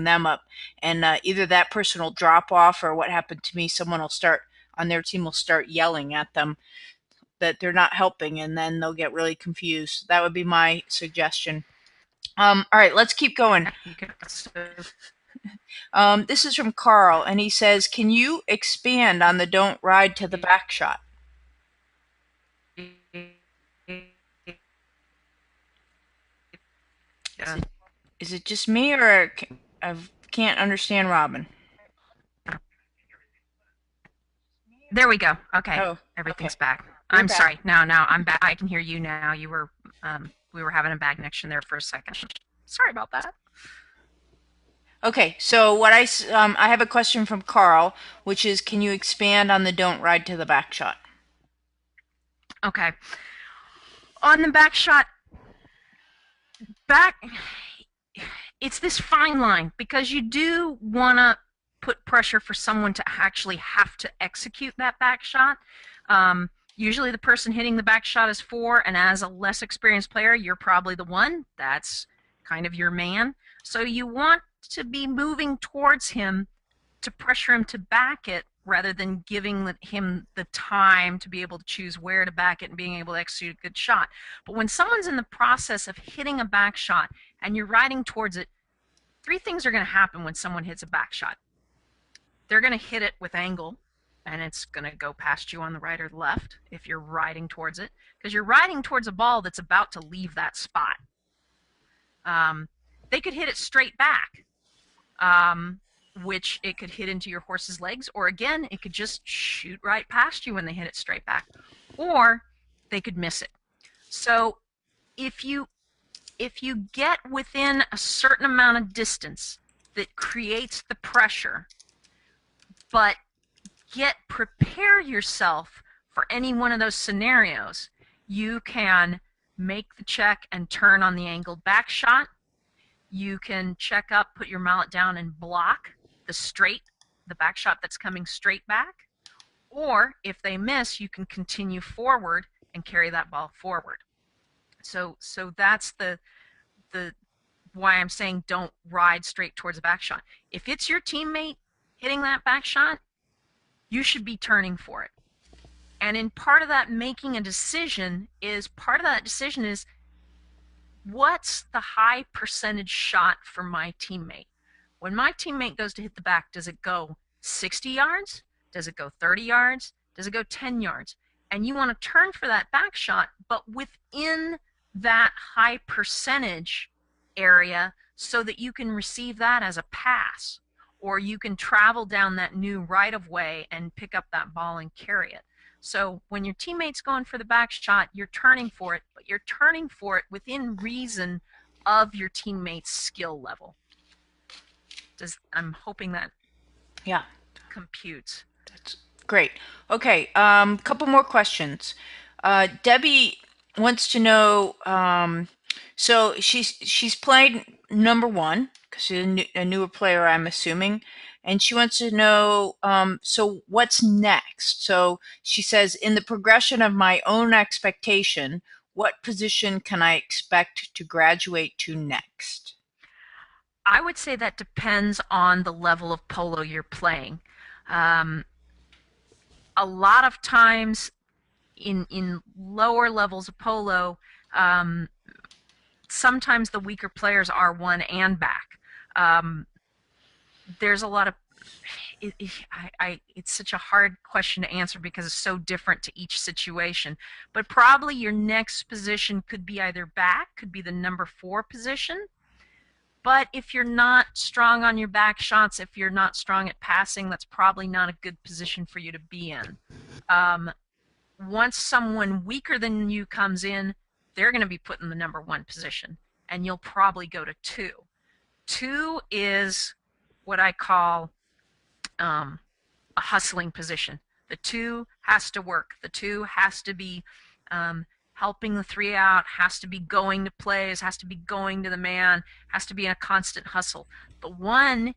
them up, and either that person will drop off, or what happened to me, someone will start on their team will start yelling at them that they're not helping, and then they'll get really confused. That would be my suggestion. All right, let's keep going. This is from Carl, and he says, can you expand on the don't ride to the back shot? Is it just me, or I can't understand Robin? There we go. Okay. Oh, Everything's okay. back. You're I'm back. sorry. Now I'm back. I can hear you now. You were we were having a bad connection there for a second. Sorry about that. Okay, so what I have a question from Carl, which is, can you expand on the don't ride to the back shot? Okay. On the back shot, it's this fine line because you do want to put pressure for someone to actually have to execute that back shot. Usually the person hitting the back shot is 4, and as a less experienced player, you're probably the one. That's kind of your man. So you want to be moving towards him to pressure him to back it rather than giving him the time to be able to choose where to back it and being able to execute a good shot. But when someone's in the process of hitting a back shot and you're riding towards it, three things are going to happen when someone hits a back shot. They're going to hit it with angle, and it's going to go past you on the right or the left if you're riding towards it, because you're riding towards a ball that's about to leave that spot. They could hit it straight back, which it could hit into your horse's legs, or again, it could just shoot right past you when they hit it straight back, or they could miss it. So if you get within a certain amount of distance that creates the pressure, but prepare yourself for any one of those scenarios, you can make the check and turn on the angled back shot. You can check up, put your mallet down, and block the back shot that's coming straight back. Or if they miss, you can continue forward and carry that ball forward. So that's the why I'm saying don't ride straight towards a back shot. If it's your teammate hitting that back shot, you should be turning for it. And in part of that making a decision is what's the high percentage shot for my teammate? When my teammate goes to hit the back, does it go 60 yards? Does it go 30 yards? Does it go 10 yards? And you want to turn for that back shot, but within that high percentage area so that you can receive that as a pass, or you can travel down that new right of way and pick up that ball and carry it. So when your teammate's going for the back shot, you're turning for it, but you're turning for it within reason of your teammate's skill level. I'm hoping that computes. That's great. Okay, couple more questions. Debbie wants to know, so she's played number one, because she's a newer player, I'm assuming, and she wants to know, so what's next? So she says, in the progression of my own expectation, what position can I expect to graduate to next? I would say that depends on the level of polo you're playing. A lot of times in lower levels of polo, sometimes the weaker players are one and back. There's a lot of it's such a hard question to answer because it's so different to each situation. But probably your next position could be either back, could be the number 4 position. But if you're not strong on your back shots, if you're not strong at passing, that's probably not a good position for you to be in. Once someone weaker than you comes in, they're going to be put in the number 1 position, and you'll probably go to 2. 2 is what I call a hustling position. The 2 has to work. The 2 has to be helping the 3 out, has to be going to plays, has to be going to the man, has to be in a constant hustle. The 1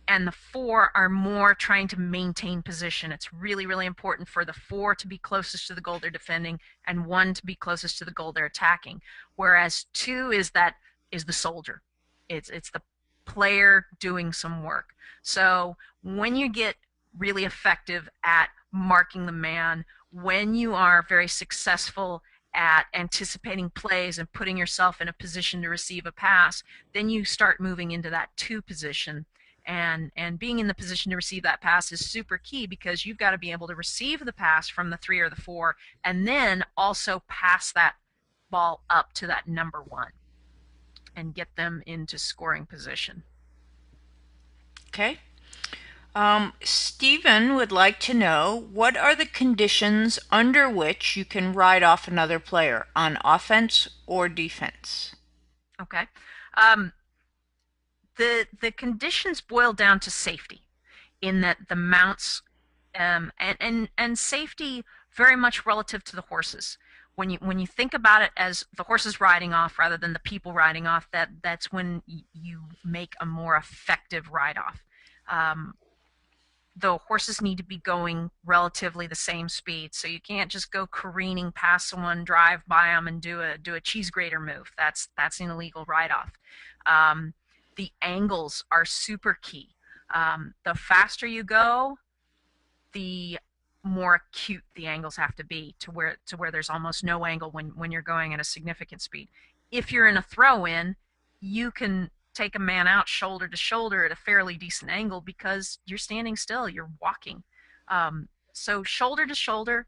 and the 4 are more trying to maintain position. It's really, really important for the 4 to be closest to the goal they're defending and 1 to be closest to the goal they're attacking. Whereas 2 is the soldier. It's the player doing some work. So when you get really effective at marking the man, when you are very successful at anticipating plays and putting yourself in a position to receive a pass, then you start moving into that 2 position. And being in the position to receive that pass is super key because you've got to be able to receive the pass from the 3 or the 4 and then also pass that ball up to that number 1 and get them into scoring position. Okay. Stephen would like to know, what are the conditions under which you can ride off another player, on offense or defense? Okay. The conditions boil down to safety, in that the mounts and safety very much relative to the horses. When you think about it as the horses riding off rather than the people riding off, that's when you make a more effective ride off. the horses need to be going relatively the same speed. So you can't just go careening past someone, drive by them, and do a cheese grater move. That's an illegal ride-off. Um, the angles are super key. The faster you go, the more acute the angles have to be to where there's almost no angle when you're going at a significant speed. If you're in a throw in, you can take a man out shoulder to shoulder at a fairly decent angle because you're standing still, you're walking. So shoulder to shoulder.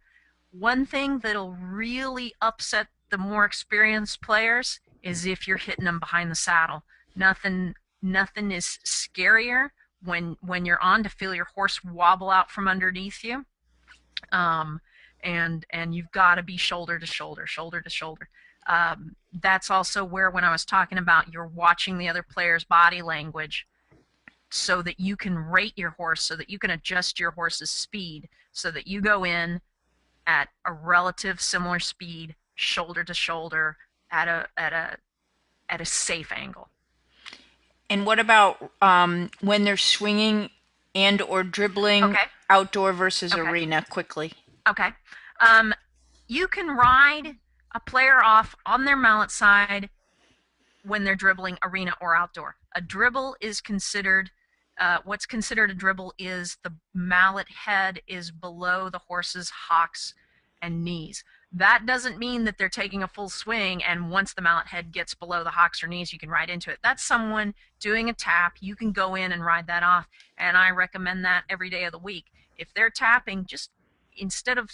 One thing that'll really upset the more experienced players is if you're hitting them behind the saddle. Nothing is scarier when you're on to feel your horse wobble out from underneath you. Um, and you've got to be shoulder to shoulder, shoulder to shoulder. That's also where, when I was talking about you're watching the other player's body language so that you can rate your horse, so that you can adjust your horse's speed, so that you go in at a relative similar speed, shoulder to shoulder, at a safe angle. And what about when they're swinging and or dribbling Okay. outdoor versus Okay. arena quickly? Okay. Um, you can ride a player off on their mallet side when they're dribbling arena or outdoor. A dribble is considered, what's considered a dribble is the mallet head is below the horse's hocks and knees. That doesn't mean that they're taking a full swing, and once the mallet head gets below the hocks or knees, you can ride into it. That's someone doing a tap. You can go in and ride that off, and I recommend that every day of the week. If they're tapping, just instead of,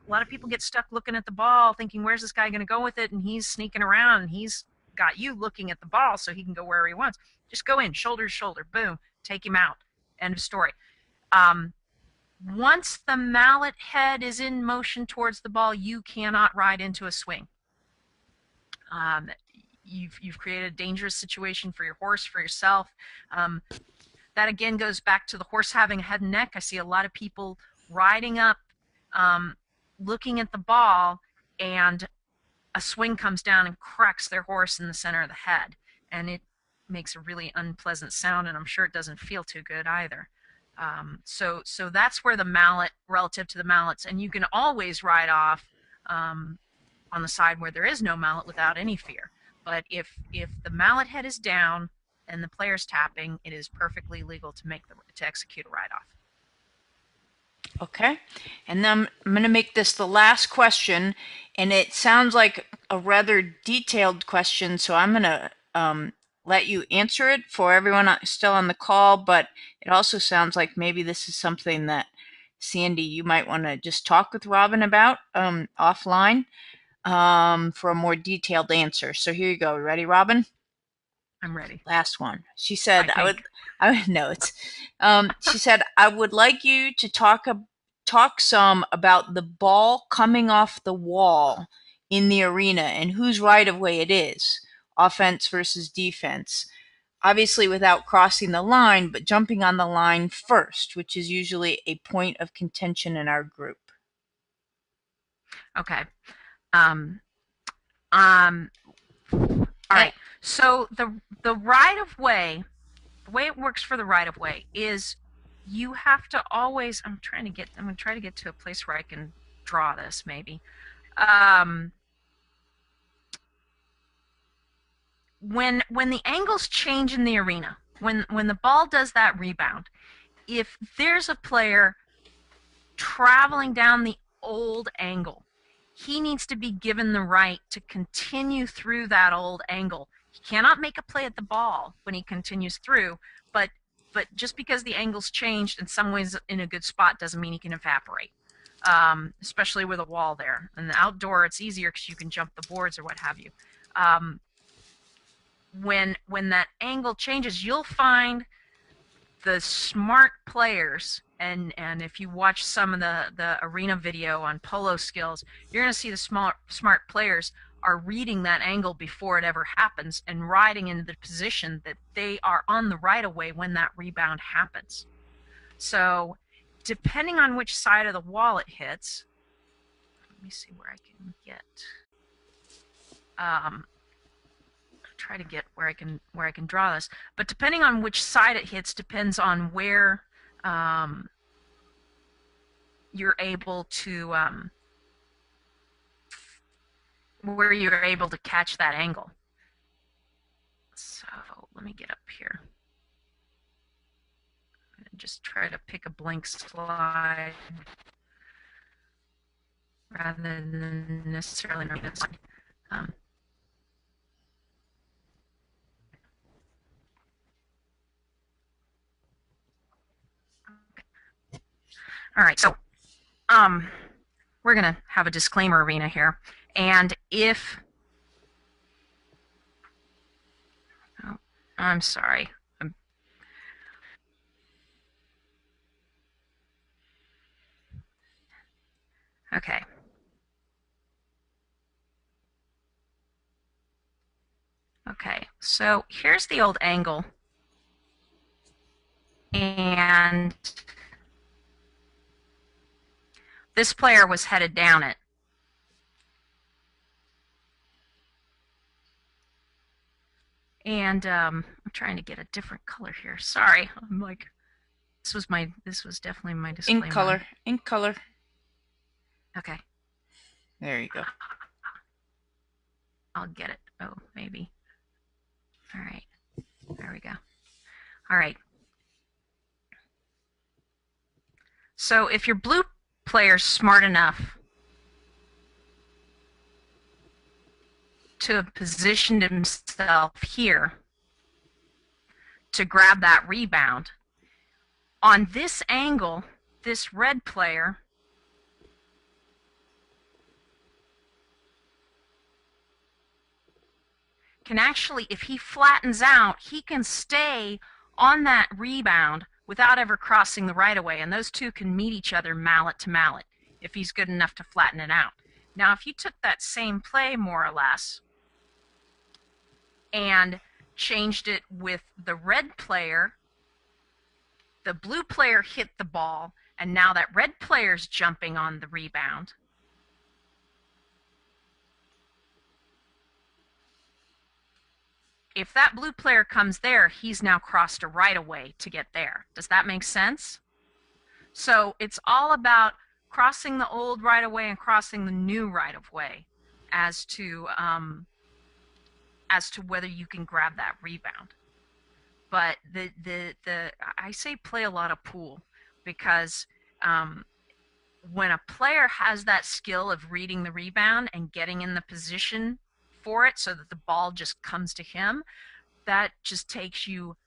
a lot of people get stuck looking at the ball thinking, where's this guy going to go with it, and he's sneaking around and he's got you looking at the ball so he can go wherever he wants. Just go in, shoulder to shoulder, boom, take him out. End of story. Um, Once the mallet head is in motion towards the ball, you cannot ride into a swing. Um, you've created a dangerous situation for your horse, for yourself. That again goes back to the horse having a head and neck. I see a lot of people riding up, um, looking at the ball, and a swing comes down and cracks their horse in the center of the head, and it makes a really unpleasant sound, and I'm sure it doesn't feel too good either. So that's where the mallet, relative to the mallets, and you can always ride off on the side where there is no mallet without any fear. But if the mallet head is down and the player's tapping, it is perfectly legal to execute a ride off. Okay. And then I'm going to make this the last question, and it sounds like a rather detailed question, so I'm going to let you answer it for everyone still on the call, but it also sounds like maybe this is something that, Sandy, you might want to just talk with Robin about offline for a more detailed answer. So here you go. Ready, Robin? I'm ready. Last one. She said, I think. I would know it's, she said, I would like you to talk some about the ball coming off the wall in the arena and whose right of way it is, offense versus defense. Obviously without crossing the line, but jumping on the line first, which is usually a point of contention in our group. Okay. Um, um, all right. So the right of way, the way it works for the right of way is you have to always. I'm going to try to get to a place where I can draw this maybe. When the angles change in the arena, when the ball does that rebound, if there's a player traveling down the old angle, he needs to be given the right to continue through that old angle. He cannot make a play at the ball when he continues through, but just because the angle's changed in some ways in a good spot doesn't mean he can evaporate. Especially with a wall there. And the outdoor, it's easier because you can jump the boards or what have you. When that angle changes, you'll find the smart players, and if you watch some of the arena video on polo skills, you're going to see the smart players are reading that angle before it ever happens and riding into the position that they are on the right of way when that rebound happens. So depending on which side of the wall it hits, let me see where I can get. Try to get where I can draw this, but depending on which side it hits depends on where you're able to where you're able to catch that angle. So let me get up here and just try to pick a blank slide rather than necessarily an arena slide. All right, so we're going to have a disclaimer arena here. And if, oh, I'm sorry. Okay. Okay, so here's the old angle. And this player was headed down it. And I'm trying to get a different color here. Sorry, I'm like, this was definitely my disclaimer. Ink color. Okay. There you go. I'll get it. Oh, maybe. All right. There we go. All right. So if your blue player's smart enough to have positioned himself here to grab that rebound, on this angle, this red player can actually, if he flattens out, he can stay on that rebound without ever crossing the right of way, and those two can meet each other mallet to mallet if he's good enough to flatten it out. Now, if you took that same play, more or less, and changed it with the red player, the blue player hit the ball, and now that red player's jumping on the rebound. If that blue player comes there, he's now crossed a right of way to get there. Does that make sense? So it's all about crossing the old right of way and crossing the new right of way as to whether you can grab that rebound. But I say play a lot of pool, because when a player has that skill of reading the rebound and getting in the position for it so that the ball just comes to him, that just takes you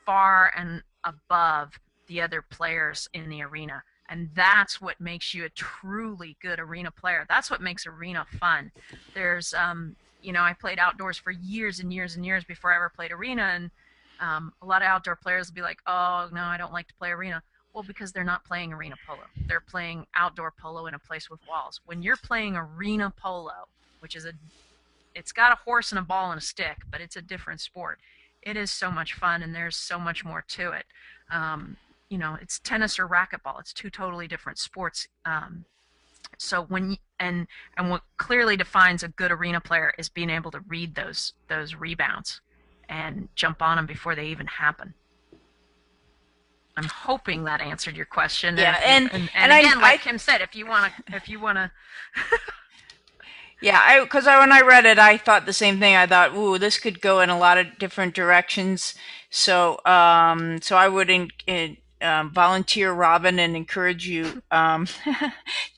far and above the other players in the arena. And that's what makes you a truly good arena player. That's what makes arena fun. There's, I played outdoors for years and years and years before I ever played arena, and a lot of outdoor players will be like, oh, no, I don't like to play arena. Well, because they're not playing arena polo. They're playing outdoor polo in a place with walls. When you're playing arena polo, which is it's got a horse and a ball and a stick, but it's a different sport. It is so much fun, and there's so much more to it. It's tennis or racquetball. It's two totally different sports. So and what clearly defines a good arena player is being able to read those rebounds and jump on them before they even happen. I'm hoping that answered your question. Yeah, and again, like Kim said, if you wanna. Yeah, because when I read it, I thought the same thing. I thought, ooh, this could go in a lot of different directions. So, so I would volunteer Robin and encourage you,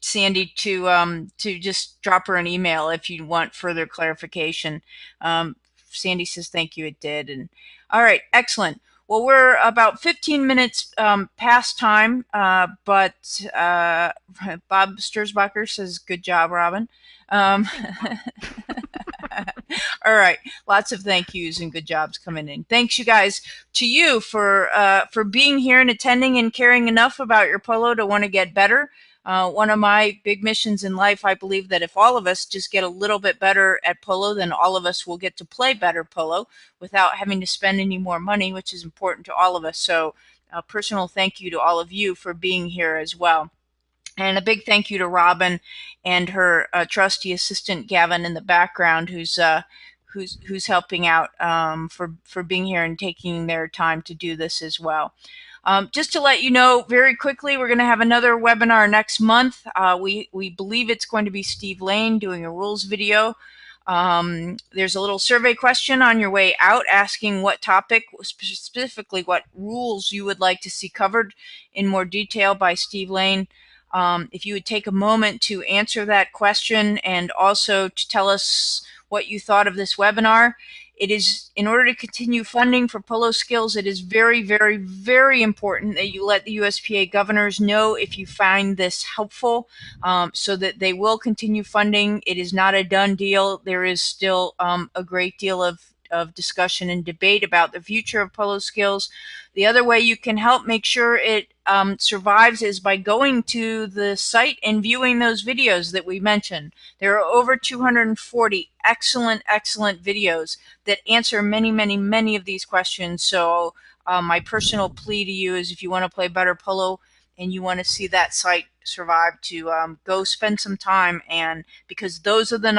Sandy, to just drop her an email if you want further clarification. Sandy says thank you, it did. And all right, excellent. Well, we're about 15 minutes past time, but Bob Sturzbacher says, good job, Robin. All right, lots of thank yous and good jobs coming in. Thanks, you guys, to you for being here and attending and caring enough about your polo to want to get better. One of my big missions in life, I believe that if all of us just get a little bit better at polo, then all of us will get to play better polo without having to spend any more money, which is important to all of us. So a personal thank you to all of you for being here as well. And a big thank you to Robin and her trusty assistant Gavin in the background, who's helping out for being here and taking their time to do this as well. Just to let you know very quickly, we're going to have another webinar next month. We believe it's going to be Steve Lane doing a rules video. There's a little survey question on your way out asking what topic, specifically what rules you would like to see covered in more detail by Steve Lane. If you would take a moment to answer that question and also to tell us what you thought of this webinar. It is, in order to continue funding for Polo Skills, it is very, very, very important that you let the USPA governors know if you find this helpful, so that they will continue funding. It is not a done deal. There is still a great deal of discussion and debate about the future of Polo Skills. The other way you can help make sure it survives is by going to the site and viewing those videos that we mentioned. There are over 240 excellent, excellent videos that answer many, many, many of these questions. So my personal plea to you is, if you want to play better polo and you want to see that site survive, to go spend some time, and because those are the